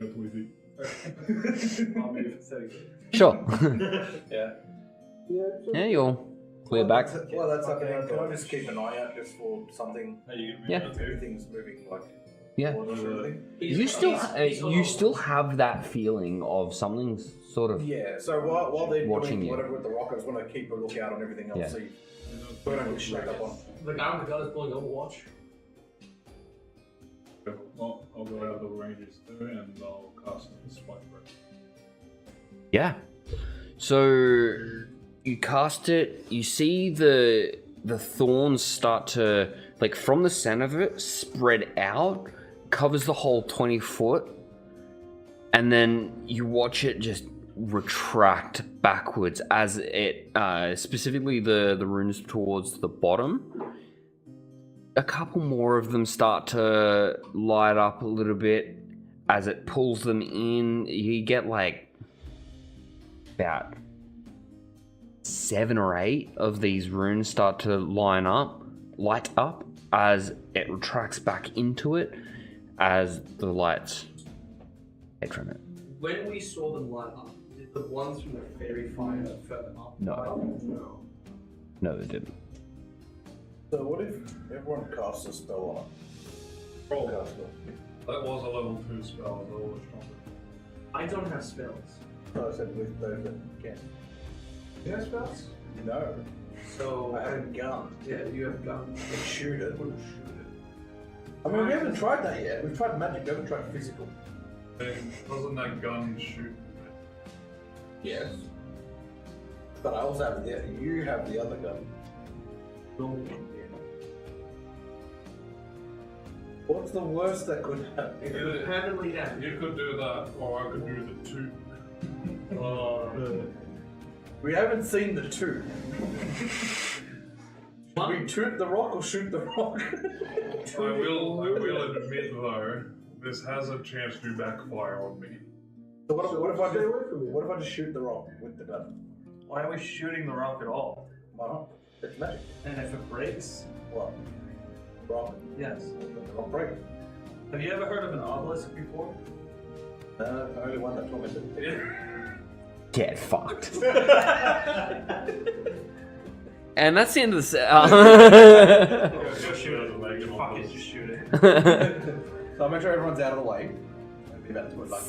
Like 20 feet. I'll move 30 feet. Sure. Yeah. Yeah, you'll clear back. Well, that's happening. Can I just keep an eye out just for something? Hey, you can Yeah. Everything's moving like. Yeah. orders or anything? You still have that feeling of something's sort of Yeah. So while they're Watching doing you. whatever with the rock, I just want to keep a lookout on everything else. Yeah. See, we don't get snuck up on. The guy with the gun is pulling Overwatch. Well, I'll go out of the ranges too and I'll cast a spike break. Yeah. So you cast it, you see the thorns start to, like, from the center of it, spread out, covers the whole 20 foot, and then you watch it just retract backwards as it, specifically the runes towards the bottom. A couple more of them start to light up a little bit as it pulls them in. You get like about 7 or 8 of these runes start to light up as it retracts back into it as the lights fade from it. When we saw them light up, did the ones from the fairy fire further up? No. No. No, they didn't. So what if everyone casts a spell on it? Roll. Cast it. That was a level 2 spell, so always stronger. I don't have spells. So I said with those that can. You have spells? No, So I have a gun. yeah, you have a gun. I can shoot it. I mean, we haven't tried that yet. We've tried magic, we haven't tried physical. Then doesn't that gun shoot? Yes. But I also have the. You have the other gun. What's the worst that could happen? Permanently down. You could do that, or I could do the 2. We haven't seen the two. One. We shoot the rock or shoot the rock? I will admit though, this has a chance to backfire on me. So what if I just shoot the rock with the gun? Why are we shooting the rock at all? Why not? It's magic. And if it breaks? What? Rock. Yes. Let the rock break. Have you ever heard of an obelisk before? The only one that told me to. Get fucked. And that's the end of the Just shoot it. Fuck it, just shoot it. So I'll make sure everyone's out of the way. Maybe about to like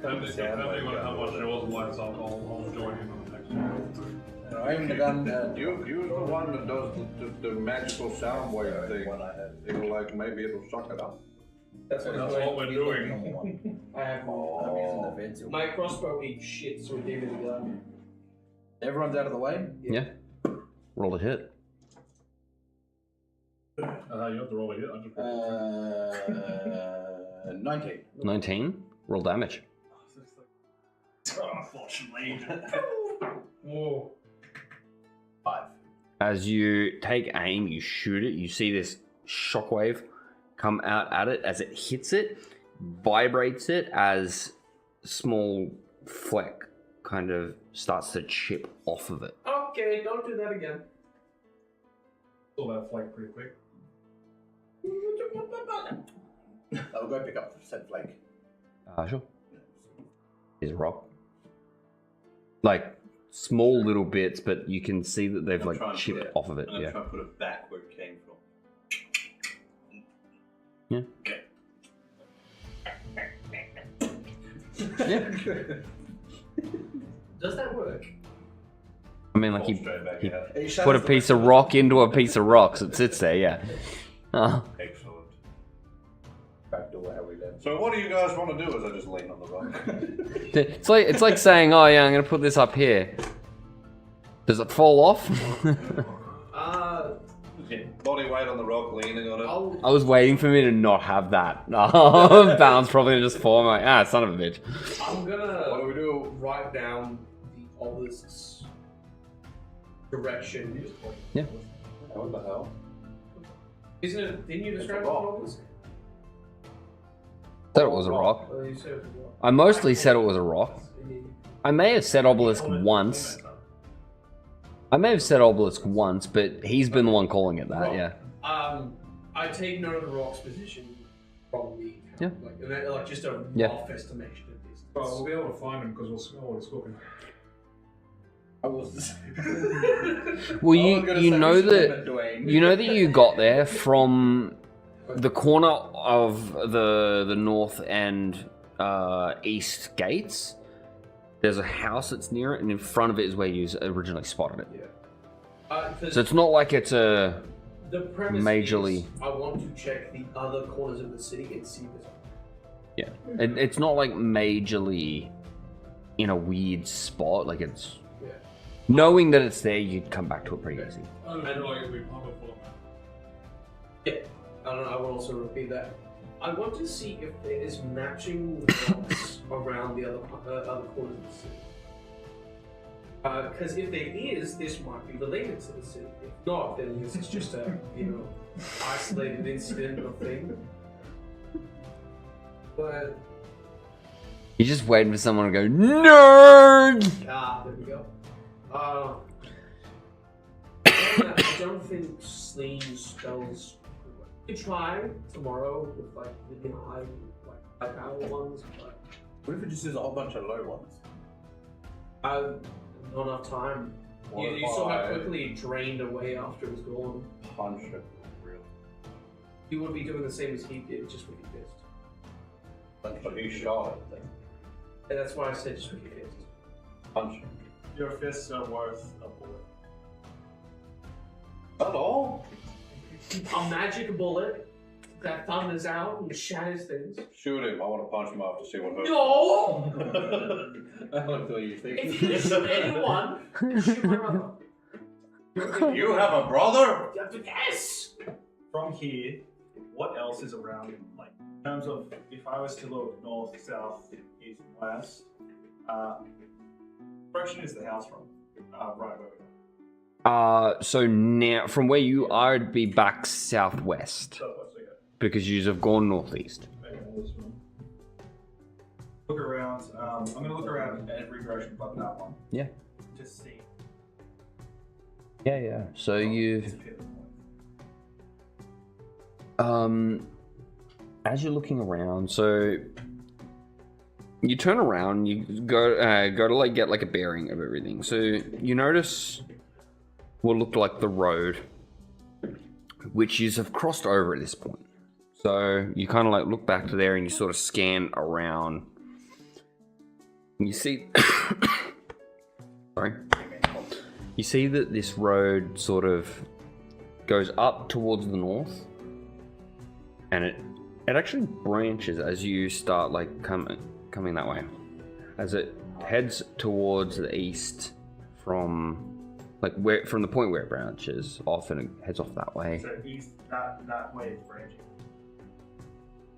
Depending on how much yours lights up, I'll join in on the next one. I aim the gun. You the one that does the magical sound wave thing. One I had. It'll like maybe it'll suck it up. That's what That's what we're doing. I have I'm using the fancy one. my crossbow eats shit, so we gave it a gun. Everyone's out of the way. Yeah. Roll a hit. You have to roll a hit. I just 19. 19. Roll damage. Unfortunately. Whoa. 5. As you take aim, you shoot it, you see this shockwave come out at it as it hits it, vibrates it as small fleck kind of starts to chip off of it. Okay, don't do that again. Saw that flank pretty quick. I'll go pick up the said flank. Sure. Here's a rock. Like, small little bits, but you can see that they've I'm trying like to chipped put it- off of it. I'm Yeah. trying to put it back where it came from. Yeah. Okay. Yeah. Does that work? I mean, like Fall he straight back he out. put a piece of rock into a piece of rock, so it sits there. Yeah. Excellent. Back door how we left. So what do you guys want to do? As I just lean on the rock. It's like saying, oh yeah, I'm gonna put this up here. Does it fall off? Body weight on the rock, leaning on it. I was waiting for me to not have that. Balance probably gonna just fall. I'm like, son of a bitch. I'm gonna What do we do? write down the obelisk's direction. Yeah. What the hell? Isn't it? Didn't you describe it as a an rock. obelisk? Thought it was a rock. Oh, you said it was a rock. I mostly said it was a rock. I may have said obelisk once. But he's been the one calling it that, yeah. I take note of the rock's position from the Yeah. like just a Yeah. rough estimation of distance. Well, we'll be able to find him because we'll smell what he's cooking. I was. Well, I was gonna you say know we should that limit Dwayne. you know that you got there from the corner of the north and east gates. There's a house that's near it, and in front of it is where you originally spotted it. So it's not like it's a the premise majorly. is I want to check the other corners of the city and see if there's. Yeah, it's not like majorly in a weird spot. Like it's knowing that it's there, you'd come back to it pretty easy. I don't feel like it'll be wonderful. Yeah, I don't know. I will also repeat that. I want to see if there is matching rocks around the other corners of the city. Because if there is, this might be related to the city. If not, then this is just a isolated incident or thing. But You're just waiting for someone to go nerd. there we go. I don't think Sleen spells. We could try tomorrow with like the high power ones, but What if it just is a whole bunch of low ones? not enough time. You saw how quickly it drained away after it was gone. Punch it, really. You would be doing the same as he did, just with your fist. But he shot it. And that's why I said just with your fist. Punch it. Your fists are worth a bullet. Not all. A magic bullet that thunders out and shatters things. Shoot him. I want to punch him off to see what hurts. No! I like the way you think. If you shoot anyone, shoot my brother. You have a brother? Yes! From here, what else is around? Like, in terms of, if I was to look north, south, east, west, direction is the house from? Right where we go. So now from where you are, it'd be back southwest Southwest, okay. because you have gone northeast. Okay, this one. Look around. I'm going to look around every direction but that one. Yeah. To see. Yeah. So you, It's a pivot point. as you're looking around, so you turn around, you go to like get like a bearing of everything. So you notice what looked like the road, which you have crossed over at this point. So you kind of like look back to there and you sort of scan around. And you see, sorry, you see that this road sort of goes up towards the north, and it actually branches as you start like coming that way, as it heads towards the east from the point where it branches off, and it heads off that way. So east, that way is branching.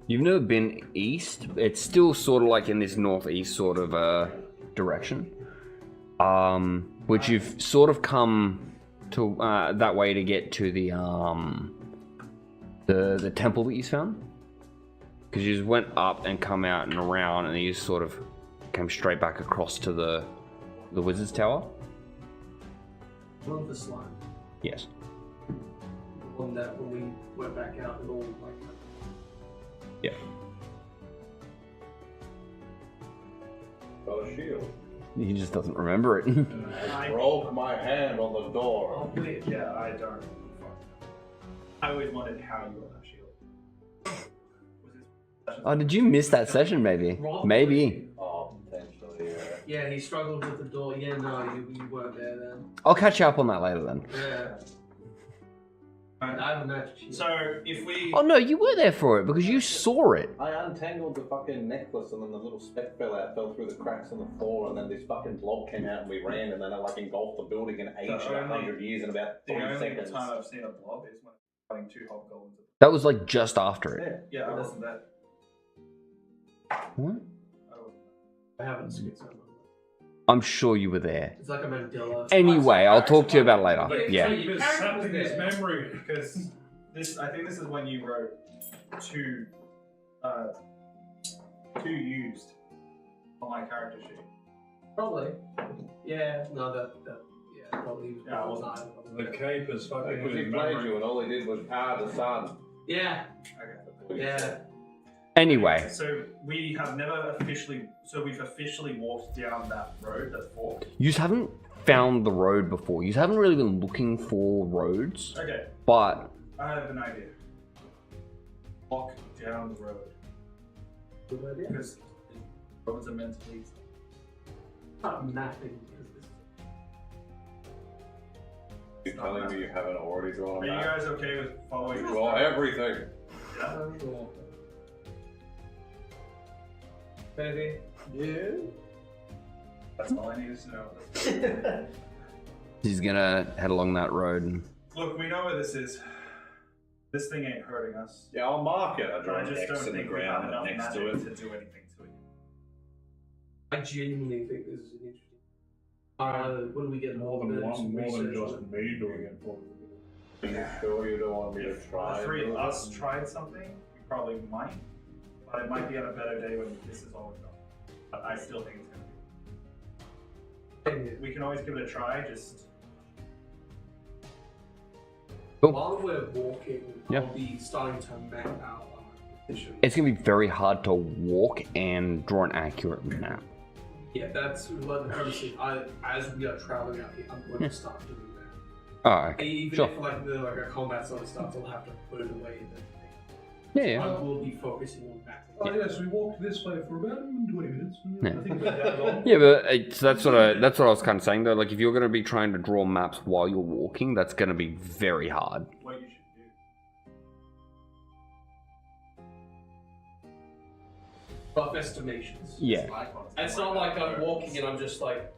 You've never been east. It's still sort of like in this northeast sort of direction, which you've sort of come to that way to get to the temple that you found, because you just went up and come out and around, and you just sort of came straight back across to the wizard's tower. One of the slime. Yes. One that when we went back out and all like. Yeah. Got a shield. He just doesn't remember it. Broke my hand on the door. Oh, wait, yeah, I don't. I always wondered how you got that shield. Was this Oh, did you miss that session? Maybe. Maybe. Oh, potentially, yeah. Yeah, he struggled with the door. Yeah, no, you weren't there then. I'll catch you up on that later then. Yeah. I have a magic shield. So if we Oh no, you were there for it because you saw it. I untangled the fucking necklace and then the little speck fell through the cracks on the floor, and then this fucking blob came out and we ran, and then it like engulfed the building and aged The only- 100 years in about the 3 only seconds. time I've seen a blob is when I'm fighting 2 hobgoblins. That was like just after it. Yeah. Yeah, I wasn't there. What? I haven't seen it. I'm sure you were there. It's like a Mandela. Anyway, I'll talk to you about it later. Yeah. Your It's character sat was in his there. memory. Because I think this is when you wrote 2 2 used on my character sheet. Probably. Yeah. No, yeah, probably. Yeah, I wasn't. The cape is fucking. Because he played you and all he did was power the sun. Yeah. Okay. Yeah. Anyway, So we have never officially. So we've officially walked down that road that's forked. you haven't found the road before. You haven't really been looking for roads, Okay. but I have an idea. Walk down the road. Good idea. Because roads are meant to lead. Not mapping because this. You're telling me you haven't already drawn Are a you map? guys okay with following You this? draw everything. Yeah. Maybe. Yeah. That's all I needed to know. he's gonna head along that road. And Look, we know where this is. This thing ain't hurting us. Yeah, I'll mark it. I But draw I an just X don't in the think we have ground enough next to magic it. to do anything to it. I genuinely think this is interesting. When we get More than just me doing it. Are you sure you don't want me to If try? the three and of do it? us tried something, we probably might. But it might be on a better day when this is all done. But I still think it's gonna be. We can always give it a try, just While we're walking, Yeah. I'll be starting to map out our position. it's gonna be very hard to walk and draw an accurate map. Yeah, that's what obviously as we are traveling out here, I'm going to start doing that. Oh, okay. Even Sure. if like a combat sort of stuff, I'll have to put it away. Yeah, yeah. I will be focusing on mapping. Oh yes, we walked this way for about 20 minutes. Yeah. I think that's all. Yeah, but that's what I was kind of saying though. Like, if you're going to be trying to draw maps while you're walking, that's going to be very hard. what you should do. Rough estimations. Yeah. It's not like I'm walking and I'm just like,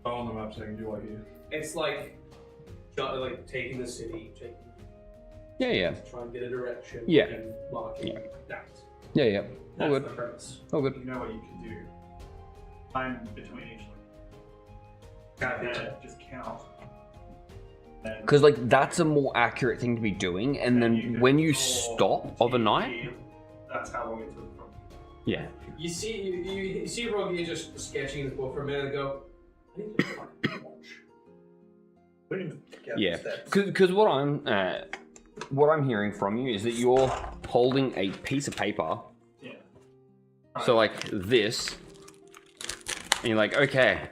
Oh, on the map saying, do I hear? it's like taking the city, Yeah, yeah, try and get a direction, Yeah. and marking Yeah. that. yeah, yeah. All That's good. the premise. All good. You know what you can do. Time between each Got line. it. And just count. Then Because like that's a more accurate thing to be doing, and you then can when you draw stop overnight, TP, that's how long it took from. yeah, You see Rogi just sketching his book for a minute and go, I need to fucking watch. yeah. Because what I'm hearing from you is that you're holding a piece of paper. Yeah. So like this, and you're like, okay,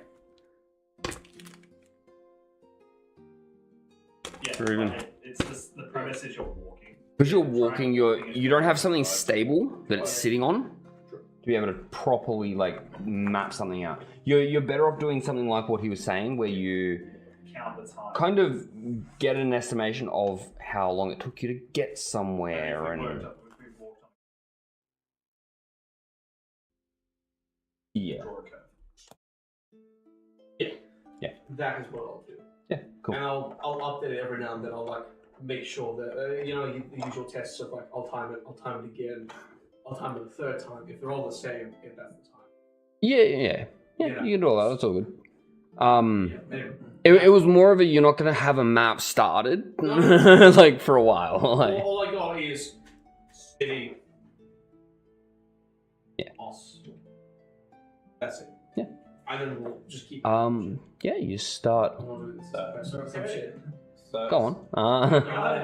Yeah. Or even- but it's just, the premise is you're walking. because you're walking, you don't have something stable that it's sitting on to be able to properly like map something out. You're better off doing something like what he was saying, where you Count the time. kind of get an estimation of how long it took you to get somewhere, If we and walked on, yeah, draw a curve. That is what I'll do. yeah, cool. And I'll update it every now and then. I'll like make sure that the usual tests of like I'll time it again, I'll time it the third time. If they're all the same, if that's the time. Yeah, Yeah. you can do all that. That's all good. Anyway. It was more of a you're not gonna have a map started like for a while. Like, All I got is city. Yeah. Us. That's it. Yeah. And then we'll just keep. yeah, you start. Some shit. So, Go on.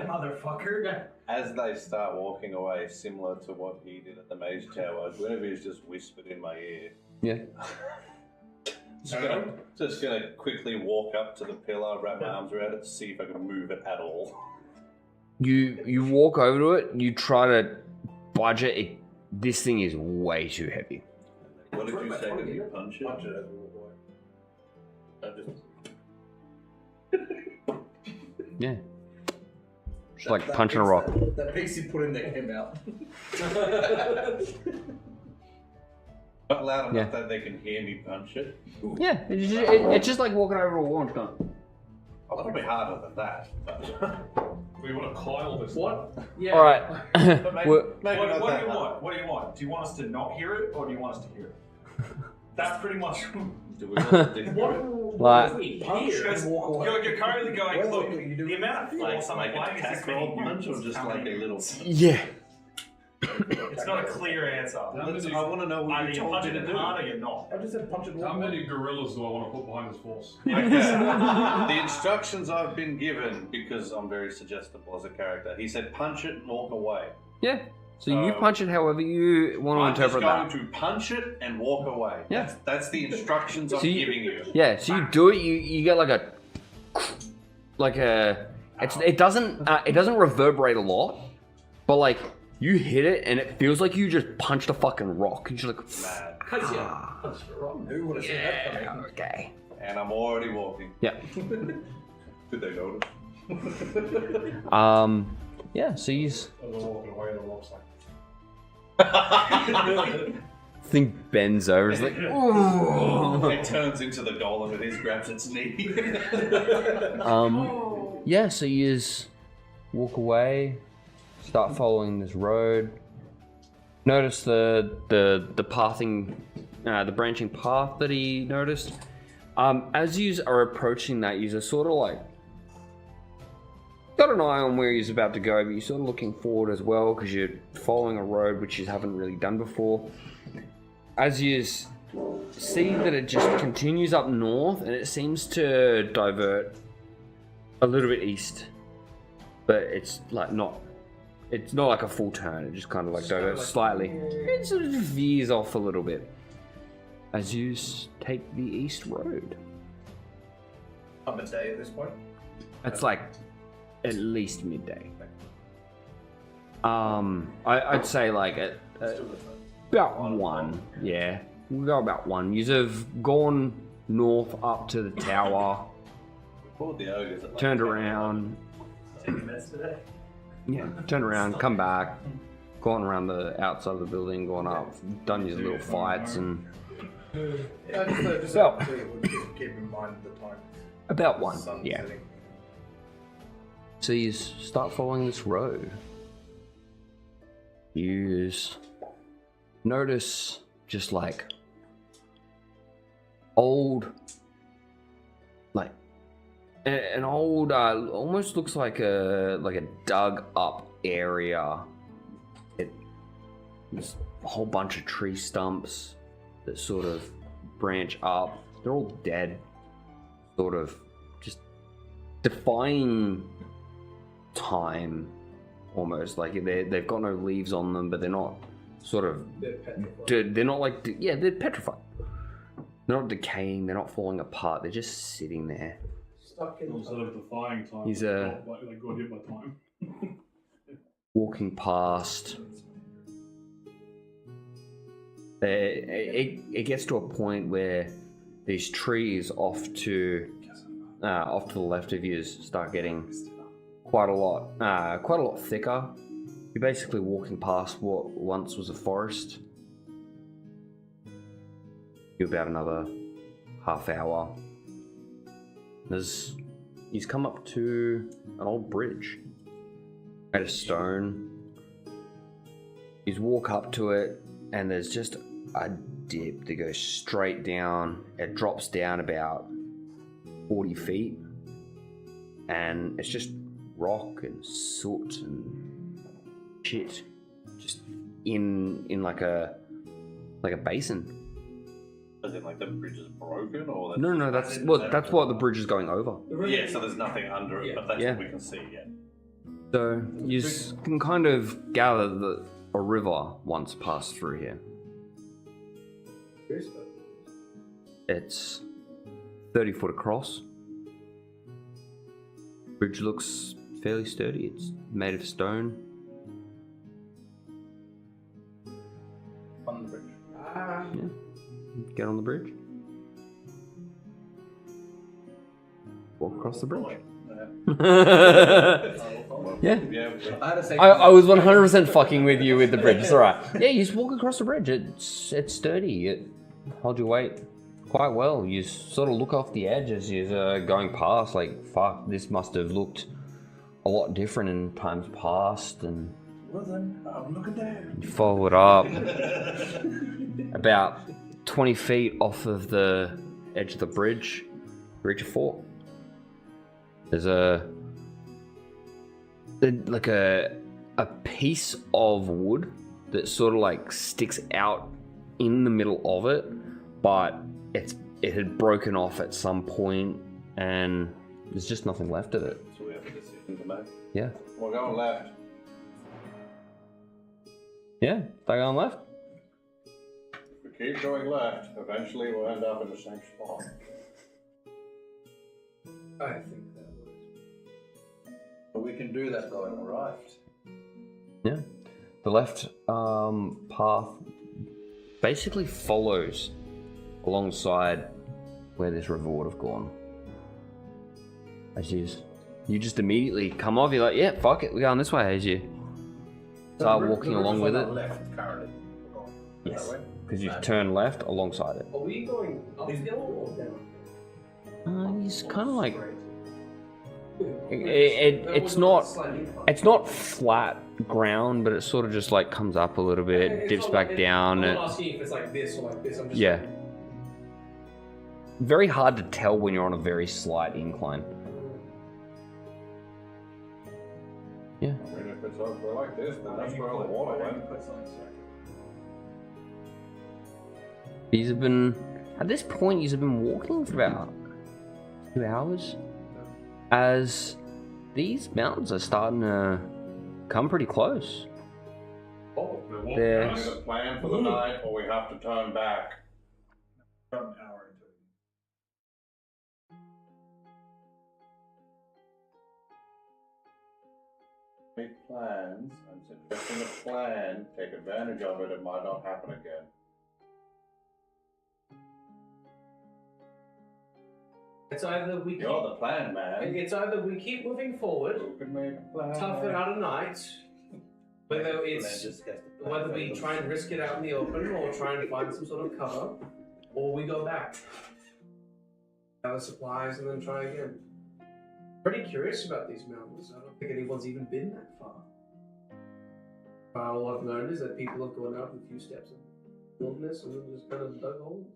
Motherfucker. as they start walking away, similar to what he did at the Mage Tower, Guinevere's just whispered in my ear. Yeah. Just gonna quickly walk up to the pillar, wrap my arms around it to see if I can move it at all. You walk over to it. You try to budge it. This thing is way too heavy. What did you say? Did you punch it? Punch it as we walk away. Yeah. Just like punching a rock. That piece you put in there came out. Not loud enough Yeah. that they can hear me punch it. Yeah, it's just like walking over a wall and going. I'll probably harder than that. But We want to Kyle this. What? Yeah. All right. But maybe, We're- maybe What not do that you hard. want? What do you want? Do you want us to not hear it, or do you want us to hear it? That's pretty much. Do we want to do Like- Because you're currently going, look, the amount of force I'm Like an applying is this attack many roll punch, or units. just How like many a little? units? Yeah. It's not a clear answer. How I many, want to know what Either you you're told me punching to it do. hard or you're not. I just said punch it. how many gorillas do I want to put behind this force? Okay. The instructions I've been given, because I'm very suggestible as a character, he said punch it and walk away. Yeah. So you punch it however you want to I'm just interpret going that. to punch it and walk away. Yeah. That's the instructions I'm giving you. Yeah. So you do it. You get like a. It doesn't reverberate a lot, but like you hit it and it feels like you just punched a fucking rock. And you're like, Mad. Cause yeah, punch the rock. Who would have seen that yeah, coming? okay. And I'm already walking. Yeah. Did they notice? Yeah. So you just As I'm walking away, the rock's like, think bends over. It's like, ooh. It turns into the golem and he grabs its knee. Yeah, so you just walk away, start following this road. Notice the pathing, the branching path that he noticed. As you are approaching that, you're sort of like got an eye on where he's about to go, but you're sort of looking forward as well because you're following a road which you haven't really done before. As you see that it just continues up north and it seems to divert a little bit east, but it's like not like a full turn. It just kind of like diverts slightly. It sort of just veers off a little bit as you take the east road. Time of day at this point. It's like at least midday. I'd say like at about 1. Yeah, we'll go about 1. You've gone north up to the tower. The ogres at like Turned around. Yeah, turned around, come back, gone around the outside of the building, gone up, done your little fights, and Yeah, just Well- keep in mind the time. about 1. Sun Yeah. setting. So you start following this road. You notice just like old, like an old, almost looks like a dug up area. There's a whole bunch of tree stumps that sort of branch up. They're all dead, sort of just defying time, almost like they've got no leaves on them, but they're not sort of. They're not like they're petrified. They're not decaying. They're not falling apart. They're just sitting there. Stuck in instead of defying time, He's they got hit by time. Walking past. It gets to a point where these trees off to the left of you start getting quite a lot thicker. You're basically walking past what once was a forest. You're about another half hour. He's come up to an old bridge made of stone. He's walk up to it, and there's just a dip that goes straight down. It drops down about 40 feet, and it's just rock and soot and shit, just in like a basin. As in, like the bridge is broken, or No, that's what the bridge is going over. Yeah, so there's nothing under it, but that's Yeah. what we can see. Yeah. So you can kind of gather that a river once passed through here. It's 30 foot across. Bridge looks fairly sturdy. It's made of stone. On the bridge. Get on the bridge. Walk across the bridge. Yeah. I had to say. I was 100% fucking with you with the bridge. It's alright. Yeah, you just walk across the bridge. It's sturdy. It holds your weight quite well. You sort of look off the edge as you're going past. Like, fuck, this must have looked a lot different in times past. And Well then, I'm looking down. you follow it up. About 20 feet off of the edge of the bridge, you reach a fort. There's a piece of wood that sort of like sticks out in the middle of it, but it had broken off at some point and there's just nothing left of it. So we have a decision to make. Yeah. We're going left. Yeah, they going left. If we keep going left, eventually we'll end up in the same spot. I think that works. But we can do that going right. Yeah. The left path basically follows alongside where this river would have gone. As you just immediately come off, you're like, yeah, fuck it, we're going this way as you start walking along with it. Left currently. Yes, because you've turned left alongside it. Are we going uphill or down? He's kind of like it's not flat ground, but it sort of just like comes up a little bit, dips back down. I'm not asking if it's like this or like this. I'm just yeah. Very hard to tell when you're on a very slight incline. Yeah. I mean, if it's over like this, then that's where all the water went. These have been, at this point, you've been walking for about 2 hours. As these mountains are starting to come pretty close. Oh, They're- we need a plan for the night, or we have to turn back. About an hour into it. Make plans, and suggesting a plan, take advantage of it, it might not happen again. It's either we You're the plan man. keep moving forward, Who can make a plan? tough it out a night, whether we try and risk it out in the open or try and find some sort of cover, or we go back, gather supplies, and then try again. Pretty curious about these mountains. I don't think anyone's even been that far. All I've known is that people have gone out a few steps of wilderness and then just kind of dug holes.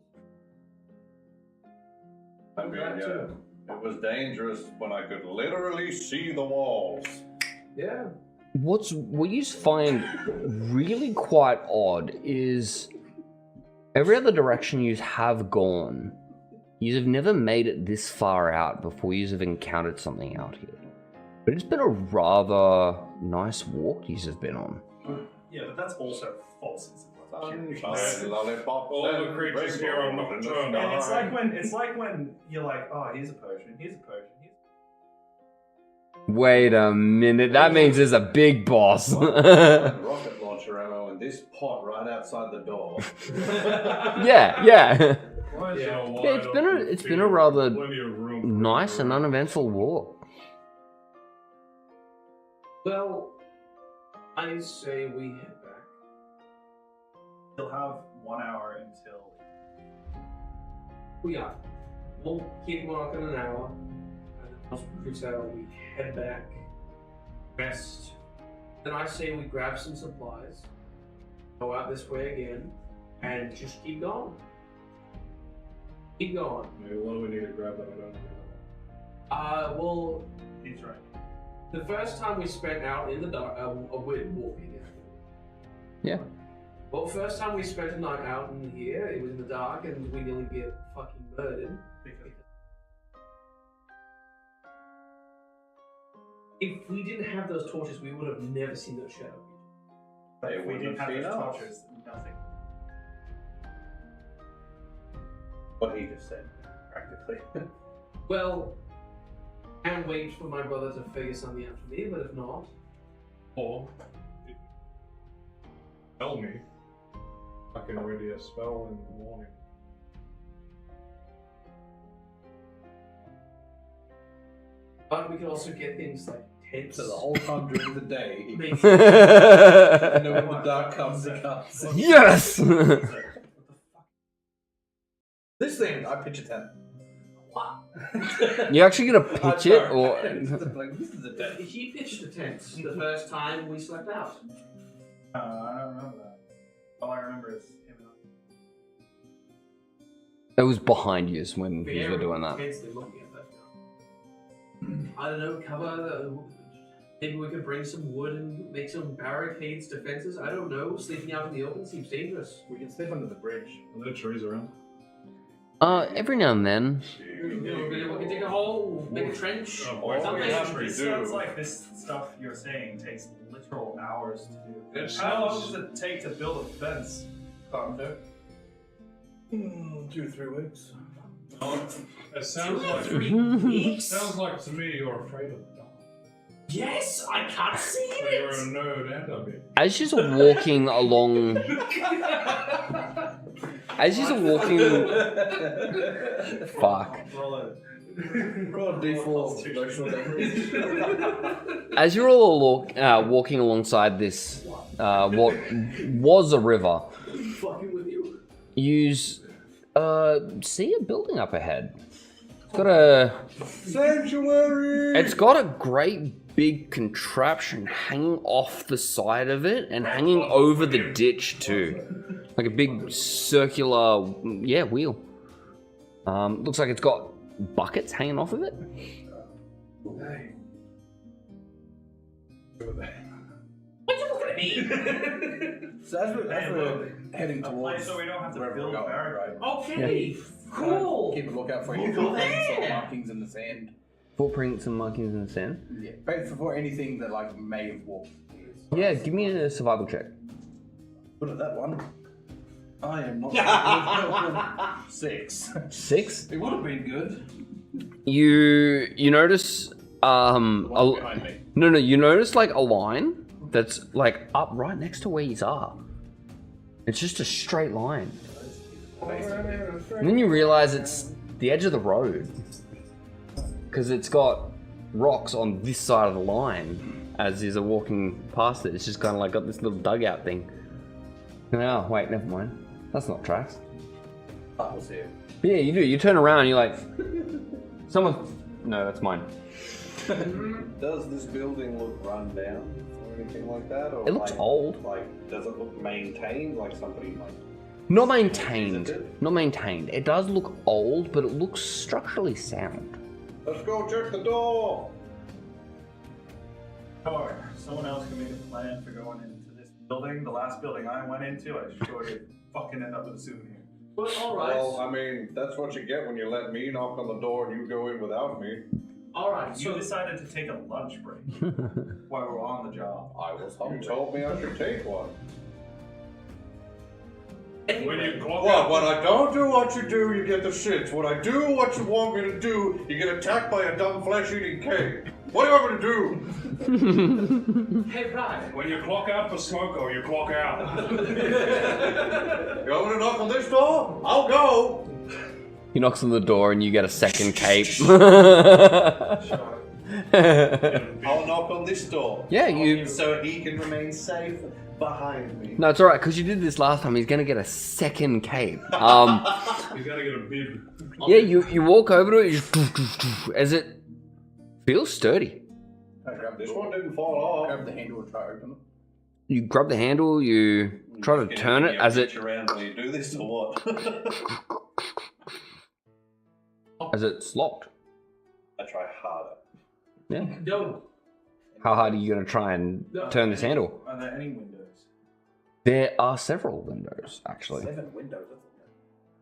I mean, yeah, it was dangerous when I could literally see the walls. Yeah. What you find really quite odd is every other direction you have gone, you have never made it this far out before you have encountered something out here. But it's been a rather nice walk you have been on. Yeah, but that's also false. Lollipop. All the creatures here are nocturnal. And it's like when you're like, oh, here's a potion, here's a potion, Wait a minute, that means there's a big boss. Rocket launcher ammo in this pot right outside the door. Yeah. Why is Yeah. there a wide It's been a- open it's been a field rather with plenty of room for Nice and everyone? uneventful walk. Well, I say we head back. You'll have 1 hour until. We are. We'll keep walking an hour. And then once we cruise out, we head back. Rest. Then I say we grab some supplies. Go out this way again. And just keep going. Keep going. Maybe what do we need to grab that I don't know? Well, He's right. the first time we spent out in the dark, we're walking. Yeah. Well, first time we spent a night out in here, it was in the dark, and we nearly get fucking murdered. Because If we didn't have those torches, we would have never seen those shadow creatures. if we didn't have those torches, nothing. What he just said, practically. Well, and wait for my brother to figure something out for me, but if not, Or tell me I can ready a spell in the morning. but we could also get things like tents. So the whole time during the day, he Maybe. and then when the dark comes, he comes. Yes! This thing, I pitch a tent. You actually gonna pitch it, or like, this is a tent. He pitched the tents the first time we slept out. I don't remember that. All I remember is him and it was behind you when you were Very doing that. intensely looking at that now. I don't know, cover the Maybe we could bring some wood and make some barricades, defenses. I don't know. Sleeping out in the open seems dangerous. We can sleep under the bridge. Are there trees around? Every now and then. We can dig a hole, make a trench. Oh, something. This sounds like this stuff you're saying takes literal hours to do. It How long sounds- does it take to build a fence, Carpenter? 2 to 3 weeks. It sounds like sounds like to me you're afraid of the dark. Yes, I can't see So you're a it. nerd and a bit. As you're walking along, as you're walking, fuck. Roll it. Roll a D4 emotional damage. As you're all walking alongside this, what was a river, Fucking with you. you see a building up ahead. It's got a Sanctuary! It's got a great big contraption hanging off the side of it and hanging over the ditch too. Like a big circular, wheel. Looks like it's got buckets hanging off of it. What you looking at me? So as we're heading A place towards so we don't have to wherever build we're a going, barricade. Okay, cool. Keep a lookout for any We'll go footprints or there. markings in the sand. Footprints and markings in the sand. Yeah, but for anything that like may have walked. Yeah, give me a survival check. Good at that one. I am not. 6. 6. It would have been good. You notice One behind me. no, you notice like a line that's like up right next to where you are. It's just a straight line. And then you realize it's the edge of the road. Because it's got rocks on this side of the line as you're walking past it. It's just kind of like got this little dugout thing. Oh, wait, never mind. That's not tracks. I will see it. Yeah, you do. You turn around and you're like, someone. No, that's mine. Does this building look run down or anything like that? Or It looks like, old. Like, does it look maintained? Like somebody like. Not maintained. Not maintained. It does look old, but it looks structurally sound. Let's go check the door. Or someone else can make a plan for going into this building. The last building I went into, I sure did fucking end up with a souvenir. But all right, Well, I mean, that's what you get when you let me knock on the door and you go in without me. all right. You So decided to take a lunch break while we're on the job. I was You hungry. told me I should take one. When you clock What? out, When I don't do what you do, you get the shits. When I do what you want me to do, you get attacked by a dumb flesh-eating cave. What do you want me to do? hey, Ryan. when you clock out for smoke or you clock out. You want me to knock on this door? I'll go. He knocks on the door and you get a second cape. I'll knock on this door. Yeah, you. So he can remain safe behind me. No, it's alright, because you did this last time. He's gonna get a second cape. You gotta get a bib. Yeah, you walk over to it, you just, as it feels sturdy. I grabbed This the one door. didn't fall off. Grab the handle and try to open it. You grab the handle, you try to turn it as it around while you do this or what? as it's locked. I try harder. Yeah. No. How hard are you gonna try and turn this handle? Are there any windows? There are several windows, actually. 7 windows.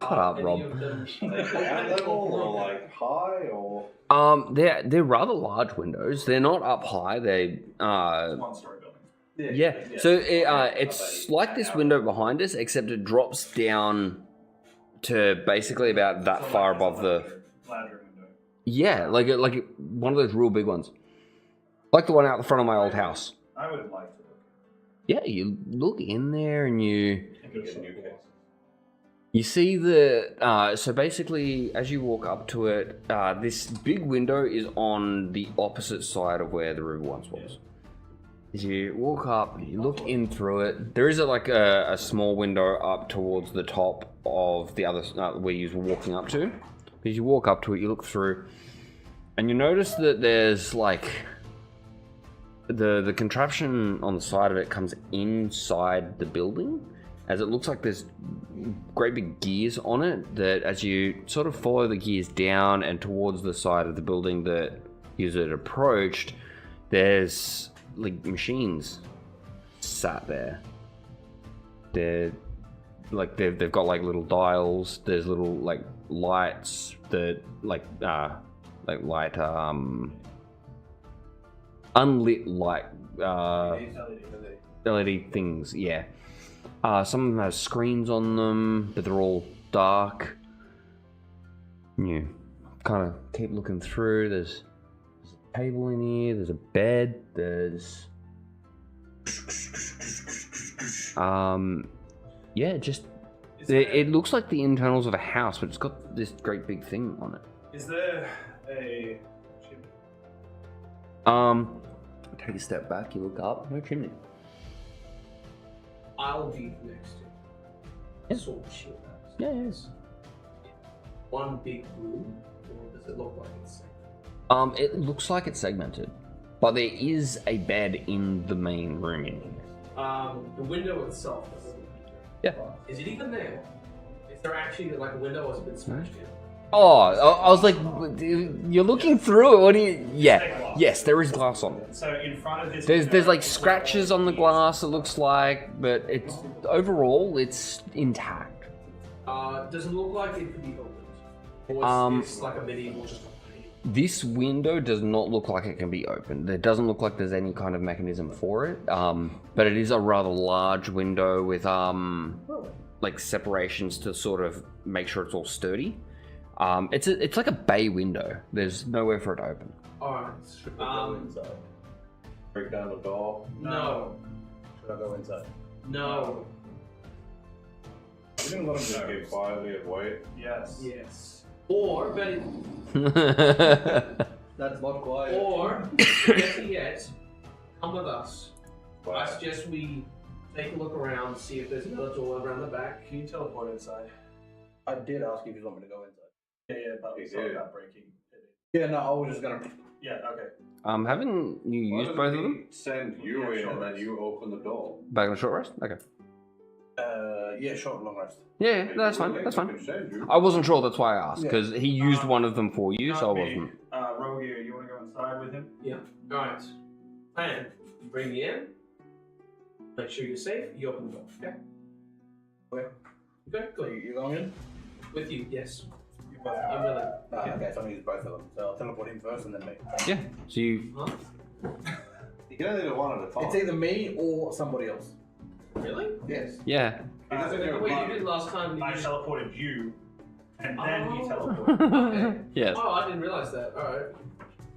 Shut up, Any Rob. of them- Like ground level or like high or They're rather large windows. They're not up high. They One-story building. yeah. So it's like this window behind us, except it drops down to basically about that far above the. Ladder window. Yeah, like one of those real big ones, like the one out the front of my old house. I would like to look. Yeah, you look in there and you Good. see the so basically as you walk up to it, this big window is on the opposite side of where the river once was. As you walk up, you look in through it. There is a small window up towards the top of the other where you were walking up to. As you walk up to it, you look through, and you notice that there's like the contraption on the side of it comes inside the building, as it looks like there's great big gears on it that as you sort of follow the gears down and towards the side of the building that you had approached, There's like machines sat there. They've got like little dials. There's little like lights that like light unlit light LED things. Yeah. Some of them have screens on them, but they're all dark. You kind of keep looking through. There's a table in here. There's a bed. There's yeah, just it looks like the internals of a house, but it's got this great big thing on it. Is there a chimney? Take a step back. You look up. No chimney. I'll be next to Yeah. sort of chill out. Yeah, yes. One big room, or does it look like it's It looks like it's segmented, but there is a bed in the main room in here. the window itself? Yeah. Is it even there? Is there actually like a window, or has it been smashed in? Oh, I was like, you're looking through it. What do you? Yeah, yes, there is glass on it. So in front of this, There's like scratches on the glass. It looks like, but it's overall it's intact. Does it look like it could be opened? Or is this like a medieval just This window does not look like it can be opened. There doesn't look like there's any kind of mechanism for it. But it is a rather large window with like separations to sort of make sure it's all sturdy. It's like a bay window. There's nowhere for it to open. Alright. inside. Break down the door. No. Should I go inside? No. You didn't let him just get quietly and wait. Yes. Yes. Or, better, That's not quiet. or, better yet, come with us. I Wow. suggest we take a look around, see if there's another door around the back. Can you teleport inside? I did ask if you want me to go inside. Yeah, but we He saw did. that breaking. Yeah, no, I was just gonna. Yeah, okay. Haven't you Why used doesn't both of he them? Send you Yeah, in short and then rest. you open the door. Back on a short rest? Okay. Yeah, short, long rest. Yeah, that's fine. That's He fine. can send you. I wasn't sure. That's why I asked, Yeah. because he used one of them for you, so I Not me. wasn't. Rogue, you want to go inside with him? Yeah. Alright. Plan. You bring me in. Make sure you're safe. You open the door. Okay? Okay. Okay, So good. you going in? With you, yes. You both. I'm willing. Okay, so I'm gonna use both of them. So I'll teleport him first and then me. Yeah. So you. Huh? You can only do one at a time. It's either me or somebody else. Really? Yes. Yeah. He doesn't do a Wait, you button. did last time. You I just... teleported you, and then he Oh. teleported. Okay. Yes. Oh, I didn't realize that. Alright.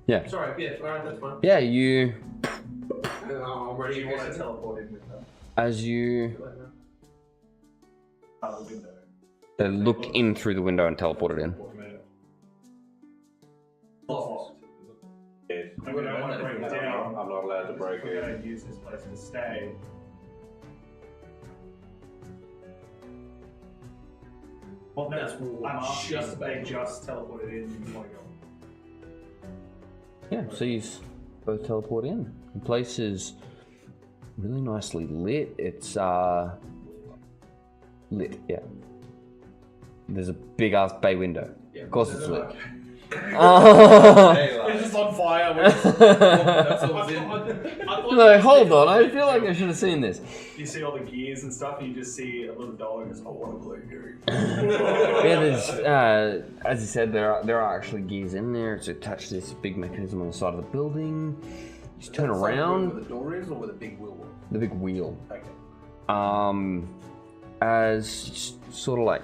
Yeah. Sorry, yeah, alright, that's fine. Yeah. You. I'm Do ready you to want to teleport in with them? As you Out the window. look in through the window and teleport it in. Locked. Yes. And we don't want to break it down. I'm not allowed to break We're it. going to use this place to stay. Well, no, That's what I'm asking. just about They to- just teleported in. You want to go? Yeah. So you both teleport in. The place is really nicely lit. It's lit. Yeah. There's a big ass bay window. Yeah, Of course it's lit. It's just on fire. That's all it's in. No, hold on. I feel like I should have seen this. You see all the gears and stuff, and you just see a little dog and goes, I want to play game. Yeah, there's as you said, there are actually gears in there. It's attached to this big mechanism on the side of the building. Just turn Where around. the door is, or where the big wheel was? The big wheel. Okay. As you just sort of like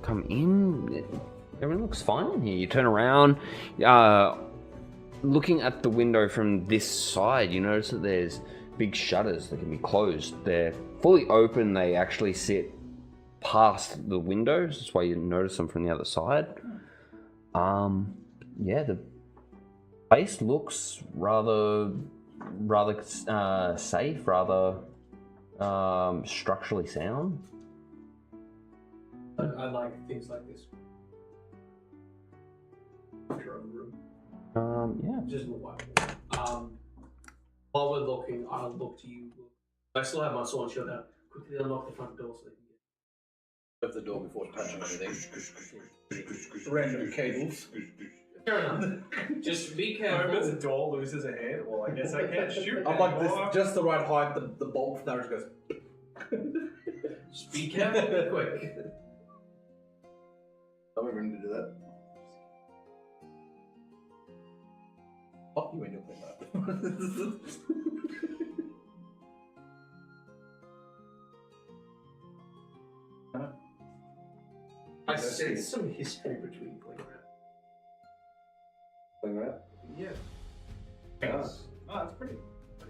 come in, everything looks fine in here. You turn around, looking at the window from this side, you notice that there's big shutters that can be closed. They're fully open. They actually sit past the windows. That's why you notice them from the other side. Yeah, the place looks rather safe, rather structurally sound. I like things like this. Picture of the room. Yeah. Just look like it. While we're looking, I'll look to you. I still have my sword shield out. Quickly unlock the front door so they can get. Of the door before touching anything. Random cables. Fair enough. Just be careful. Opens the door, loses a head. Well, I guess I can't shoot. I'm like this, anymore. just the right height. The bolt now just goes. Just be careful. Be quick. I'm not going to do that. Fuck you when you're playing that. I sense some history between Playground. Playing around? Yeah. Thanks. Oh, that's pretty.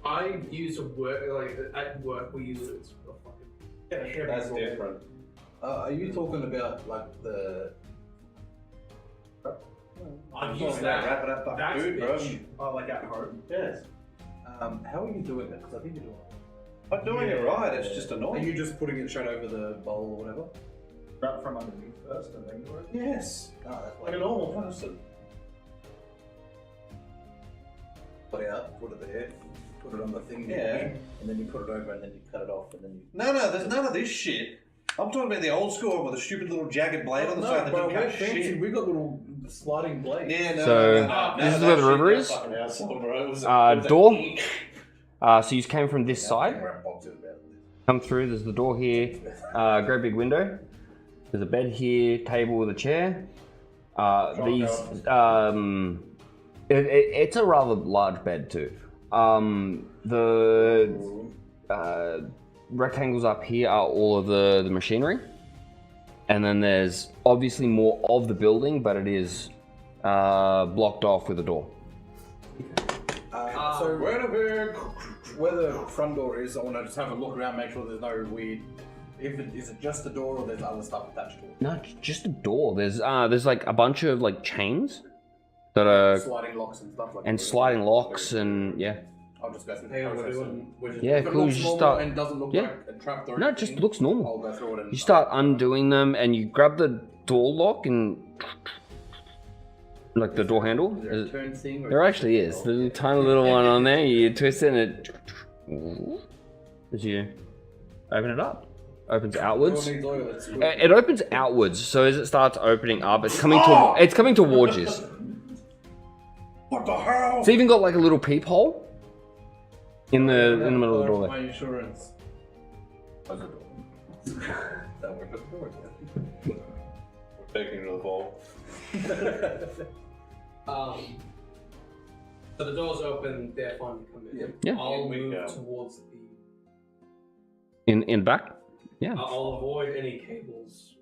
I use a word, like, at work we use it as a fucking... Yeah, That's different. Are you talking about like the? I've used that. Wrap it up like That's food, bro. bitch. Oh, like at home. Yes. How are you doing it? Because I think you're doing it. I'm doing it right, it's just Are annoying. you just putting it straight over the bowl or whatever? Grab from underneath first and then do it. Yes. No, that's Like a normal person. Put it out, put it there, put it on the thing, Yeah. and then you put it over, and then you cut it off, and then you. No, there's none of this shit. I'm talking about the old school one with a stupid little jagged blade on the side that didn't cut shit. We got little sliding blades. Yeah, no, So, no, this is that where the shit, river that is? fucking asshole, bro. It was Door. ink. So you came from this side. Come through. There's the door here. Great big window. There's a bed here. Table with a chair. It's a rather large bed too. The rectangles up here are all of the machinery, and then there's obviously more of the building, but it is blocked off with a door. So where the front door is, I want to just have a look around, make sure there's no weird. Is it just the door, or there's other stuff attached to it? No, it's just a door. There's like a bunch of like chains that are Sliding locks and stuff like that. and sliding locks and yeah. I'll just go through the Hang on, process. we're just... Yeah, If it cool. You looks just normal start. and doesn't look Yeah. like a trap or No, it anything, just looks normal. I'll go through it and You start undoing them, and you grab the door lock and like the door handle. Is there a turn thing? Or There actually is. There's a tiny little one on there. You twist it, and it as you open it up, opens outwards. Needs oil, it's It opens outwards, so as it starts opening up, it's coming towards you. What the hell? It's even got like a little peephole in the middle of the door My there. insurance. That worked before, yeah. We're taking it to the vault. So the door's open, they're fine to come in. Yeah. I'll In we move go. towards the... In back. Yeah. I'll avoid any cables.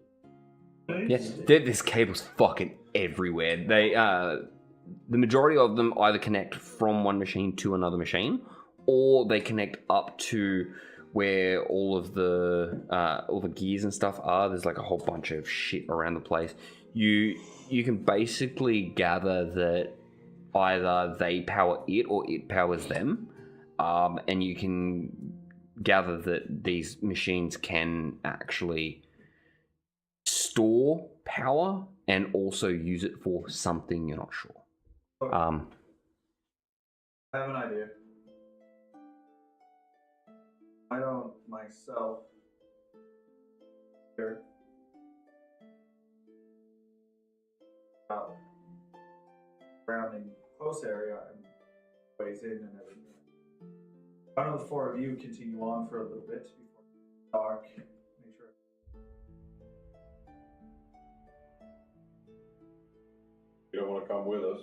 Yes, this cable's fucking everywhere. They the majority of them either connect from one machine to another machine, or they connect up to where all the gears and stuff are. There's like a whole bunch of shit around the place. You can basically gather that either they power it or it powers them, and you can gather that these machines can actually store power and also use it for something you're not sure. I have an idea. I don't myself here surrounding close area and ways in and everything. Why don't the four of you continue on for a little bit before it's dark? Make sure. You don't want to come with us.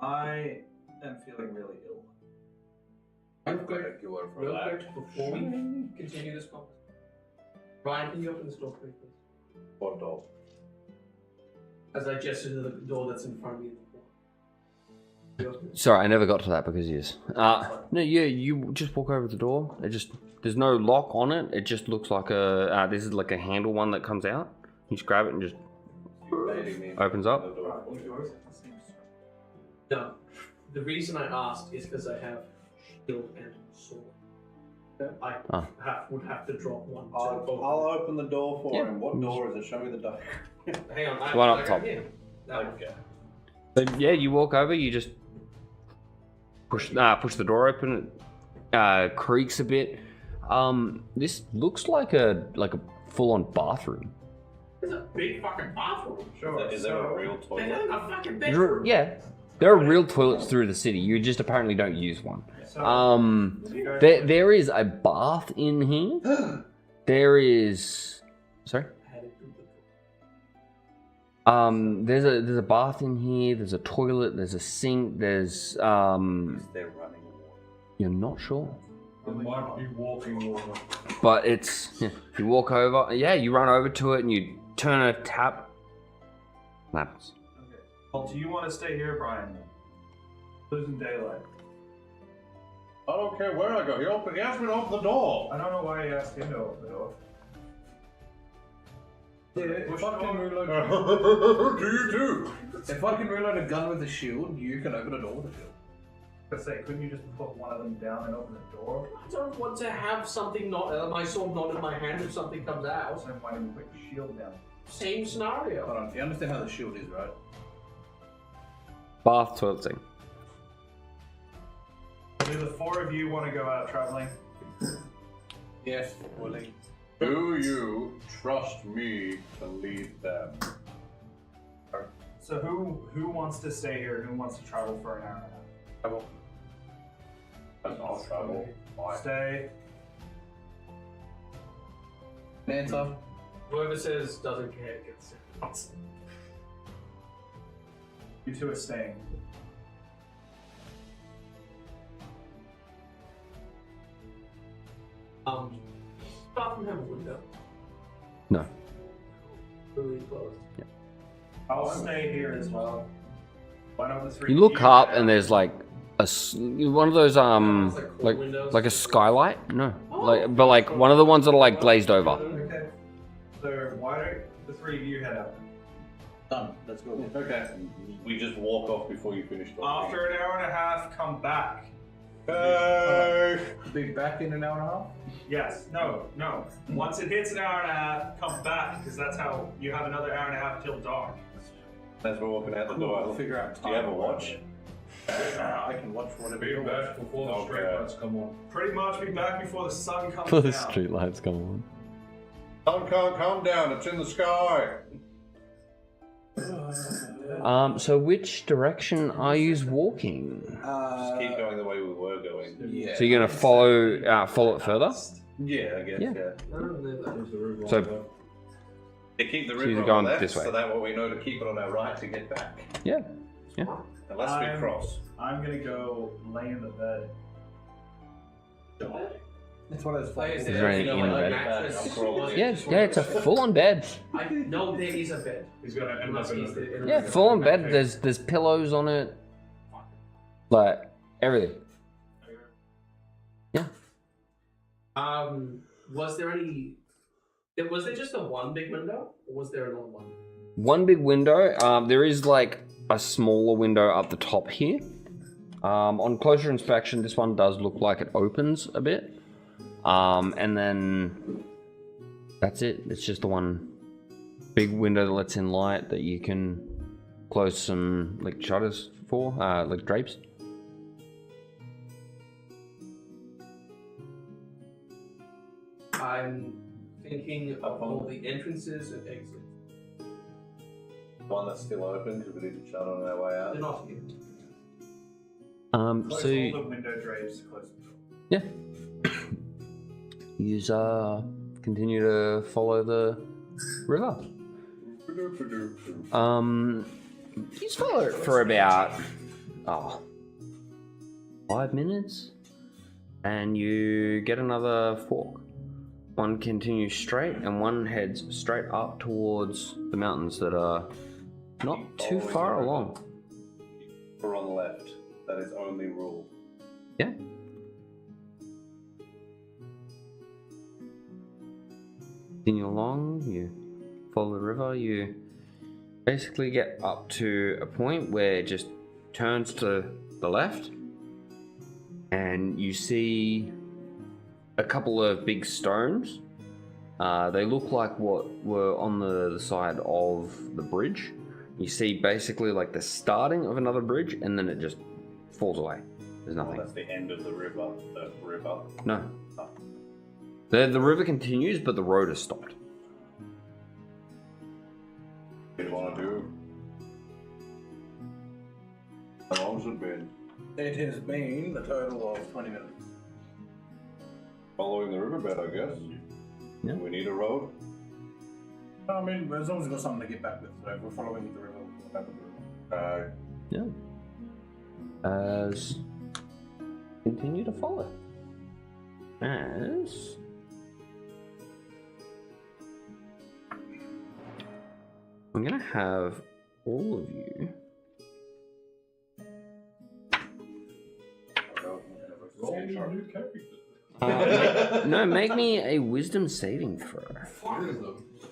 I am feeling really ill. Real quick, before we continue this conversation. Ryan, can you open this door for me, please? What door? As I gesture to the door that's in front of me at the door. Sorry, I never got to that because yes. No, yeah, you just walk over the door. There's no lock on it. It just looks like this is like a handle one that comes out. You just grab it and just opens up. No. The reason I asked is because I have shield and sword. I would have to drop one to open. I'll open the door for Yeah. him. What door is it? Show me the door. Hang on. One up top. Okay. So yeah, you walk over. You just push the door open. It creaks a bit. This looks like a full-on bathroom. It's a big fucking bathroom. Sure. Is there a real They toilet? got a fucking bedroom. Yeah, there are real toilets through the city. You just apparently don't use one. So, you guys- There is a bath in here. There is. Sorry. There's a bath in here. There's a toilet. There's a sink. There's Is there running water? You're not sure, It might be walking water. but it's you walk over. Yeah, you run over to it and you turn a tap. Happens. Okay. Well, do you want to stay here, Brian? Losing daylight. I don't care where I go. He asked me to open the door. I don't know why you asked him to open the door. Yeah, if I can reload, Do you too? if I can reload a gun with a shield, you can open a door with a shield. I was gonna say, couldn't you just put one of them down and open the door? I don't want to have something not my sword not in my hand if something comes out. So why don't you put your shield down? Same scenario. Hold on, you understand how the shield is, right? Bath, toilet, sink. Do the four of you want to go out traveling? Yes, willing. Do you trust me to lead them? So who wants to stay here and who wants to travel for an hour and a half? Travel. That's not trouble. Fine. Stay. Answer. Whoever says doesn't care gets sent. You two are staying. Bathroom have a window. No. Really closed. I'll stay here as well. Why don't the three You of look up head and out? there's like one of those like windows. like a skylight. No, but like one of the ones that are like glazed over. Okay. So why don't the three of you head out? Done. Let's go. Okay. We just walk off before you finish talking. After an hour and a half, come back. Hey. Be back in an hour and a half. Yes. No. Once it hits an hour and a half, come back because that's how you have another hour and a half till dark. As we're walking out the We'll door, figure out do you have a time. watch? I can watch whatever Be you want. back before the straight Okay. lights come on. Pretty much be back before the sun comes For the down. streetlights come on. Sun can't come down. It's in the sky. So which direction are you walking? Just keep going the way we were going. Yeah. So you're gonna follow it further? Yeah, I guess, Yeah. yeah. I don't know that. There's the river So- on there. To keep the So river you're on going the left, this way. so that way we know to keep it on our right to get back. Yeah. Unless we cross. I'm gonna go lay in the bed. That's what I was Like, Is there any you know, in like bed? mattress? I'm crawling. Yeah, it's a full-on bed. I know there is a bed. He's gonna end Unless up in he's the... in a Yeah, full-on bed. There's pillows on it, like everything. Was there any? Was there just a one big window, or was there another one? One big window. There is like a smaller window up the top here. On closer inspection, this one does look like it opens a bit. And then that's it. It's just the one big window that lets in light that you can close some like shutters for, like drapes. I'm thinking of all the entrances and exits. One that's still open because we didn't shut on our way out. They're not here. Close So all the window drapes. Close the door. you continue to follow the river. You follow it for about 5 minutes, and you get another fork. One continues straight, and one heads straight up towards the mountains that are not too Following far the river. along. We're on the left. That is only rule. Yeah. Continue along, you follow the river, you basically get up to a point where it just turns to the left, and you see a couple of big stones. They look like what were on the side of the bridge. You see basically like the starting of another bridge, and then it just falls away. There's Well, nothing. that's the end of the river. The river. No. The river continues, but the road has stopped. What do you want to do? How long has it been? It has been the total of 20 minutes. Following the riverbed, I guess. Yeah. We need a road. I mean, as long as we've got something to get back with, so if we're following the river, we'll go back with the river. Yeah. As continue to follow. As I'm gonna have all of you. New character. No, make me a wisdom saving throw.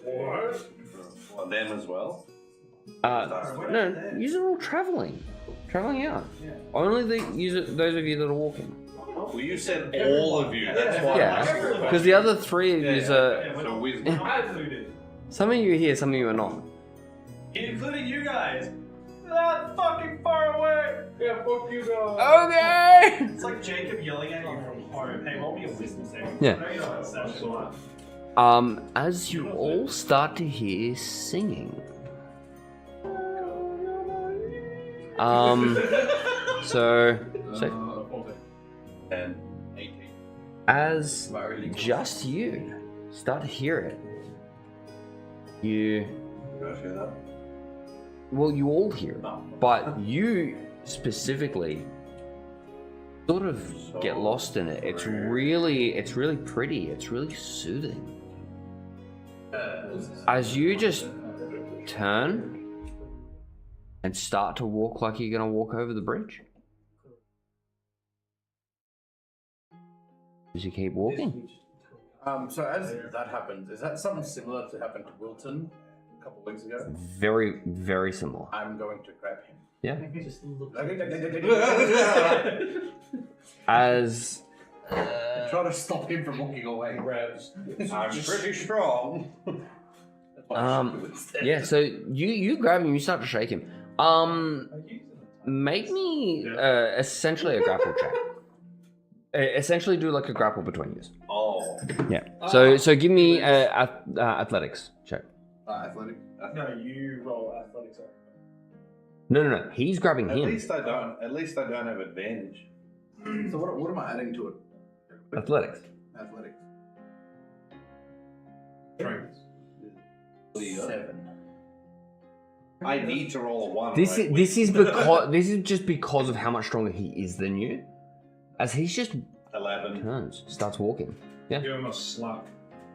Well, them as well. No, use it all traveling out. Only those of you that are walking. Well, you said all of you. That's why. Yeah, because the other three of you are. So wisdom. Some of you are here, some of you are not. Including you guys. That fucking far away. Yeah, fuck you guys. Okay. It's like Jacob yelling at you from home. Hey, roll me a wisdom saving. Yeah. That's fine. As you all start to hear singing. So 10, 18. as just you start to hear it, you hear that? well, you all hear it, but you specifically sort of get lost in it. It's really pretty. It's really soothing. As you just turn and start to walk like you're gonna walk over the bridge. As you keep walking. So as that happens, is that something similar to happen to Wilton a couple of weeks ago? Very, very similar. I'm going to grab him. Yeah. Just look. As Try to stop him from walking away. I'm pretty strong. yeah, so you grab him, you start to shake him. Make me essentially a grapple check. Essentially do like a grapple between you. Oh. Yeah. So give me athletics check. Athletic. No, you roll athletics. No. He's grabbing At him. least I don't have advantage. So what am I adding to it? Athletics. Athletics. Strength. 7. I need to roll a 1. This right? is just because of how much stronger he is than you. As he's just 11. turns, starts walking. Yeah. Give him a slap.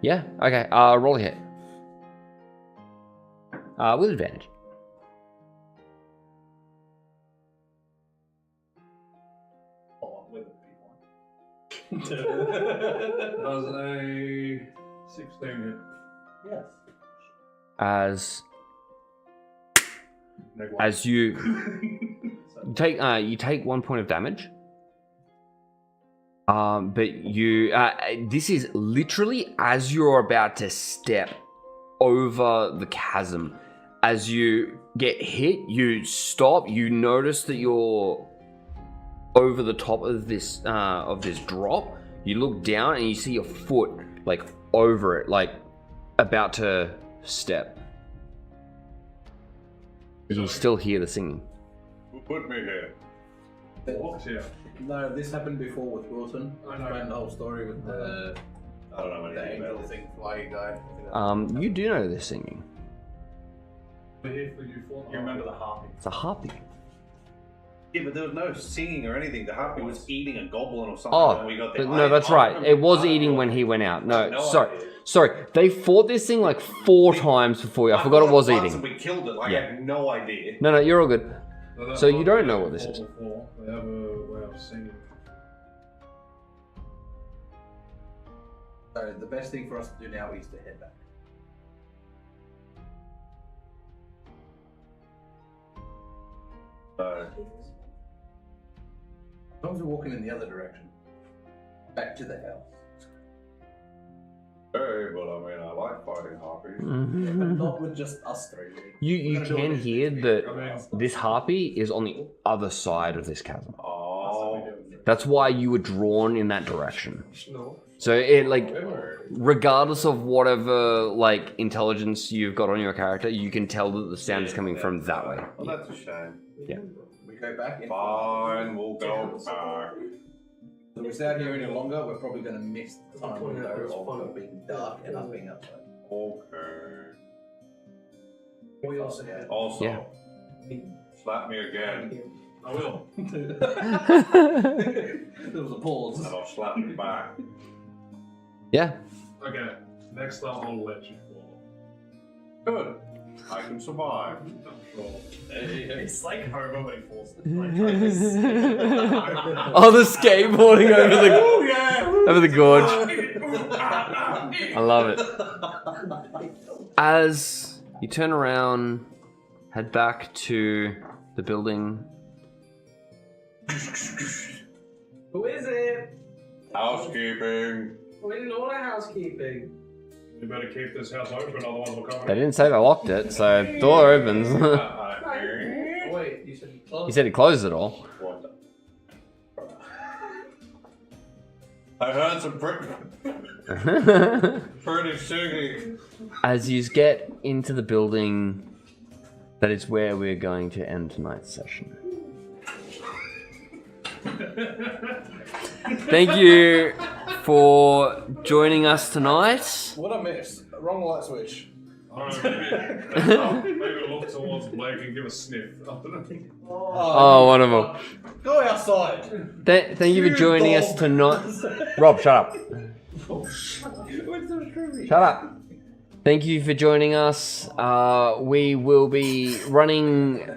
Yeah. Okay. Roll a hit. With advantage. That was a 16 hit. Yes. As you take 1 point of damage. But you this is literally as you're about to step over the chasm. As you get hit, you stop. You notice that you're over the top of this drop. You look down and you see your foot like over it, like about to step. You still hear the singing. Who put me here? Yeah. No, this happened before with Wilton. I explained the whole story with the I don't know the anything angel about it. thing, flying guy. You do know this singing. We're here for you for. You remember the harpy? It's a harpy. Yeah, but there was no singing or anything. The harpy was eating a goblin or something. Oh, when we got there. but no, that's right. It was eating when he went out. No, sorry. They fought this thing like 4 times before you. I forgot it was once eating. and we killed it. Like, Yeah. I had no idea. No, you're all good. that's So you what don't they know have what this is. before. They have a way of singing. So the best thing for us to do now is to head back. So, As long as we're walking in the other direction. Back to the house. Hey, but I mean, I like fighting harpies. But not with just us three. You We're gonna do can it hear in- that this harpy is on the other side of this chasm. oh. That's why you were drawn in that direction. No. So it like, regardless of whatever like intelligence you've got on your character, you can tell that the sound is coming from that way. Well, that's a shame. Yeah. We go back in. Fine, we'll go back. If we stay out here any longer, we're probably going to miss the time window of it being dark and us being outside. Okay. We also had. Also, Yeah. slap me again, I will. There was a pause. and I'll slap you back. Yeah. Okay, next time I'll let you fall. Good. I can survive. I'm sure. It's like Homer when he falls. Oh, the skateboarding over the gorge. I love it. As you turn around, head back to the building. Who is it? Housekeeping. We didn't order housekeeping. You better keep this house open, otherwise we'll come They didn't say they locked it, so door opens. Wait, you said you closed. He said he closed it all. What the? I heard some pretty singing. As you get into the building, that is where we're going to end tonight's session. Thank you for joining us tonight. What I missed? Wrong light switch. Maybe look towards Blake and give a sniff. Oh, wonderful. Go outside. Thank you for joining us tonight. Rob, shut up. Shut up. Thank you for joining us. We will be running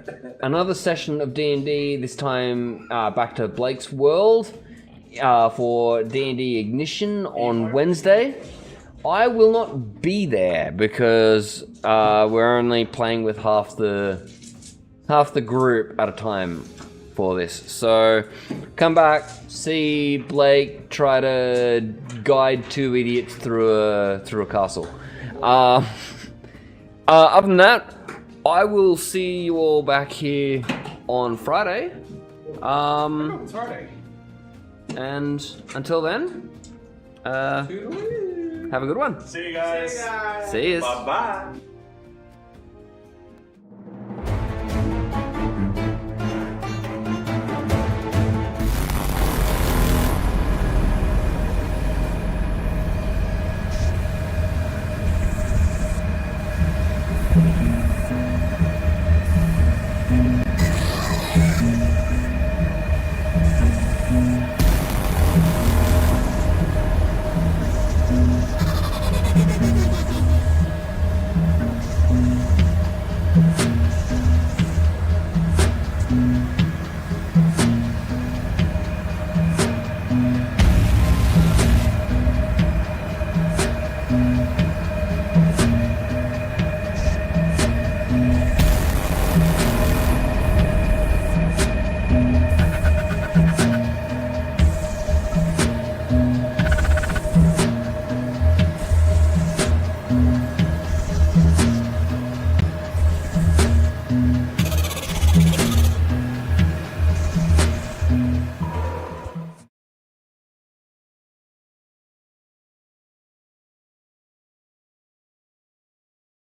another session of D&D, this time back to Blake's World for D&D Ignition on Wednesday. I will not be there because we're only playing with half the group at a time for this. So come back, see Blake try to guide two idiots through a castle. Other than that, I will see you all back here on Friday. It's Friday. And until then, have a good one. See you guys. See you. Bye bye.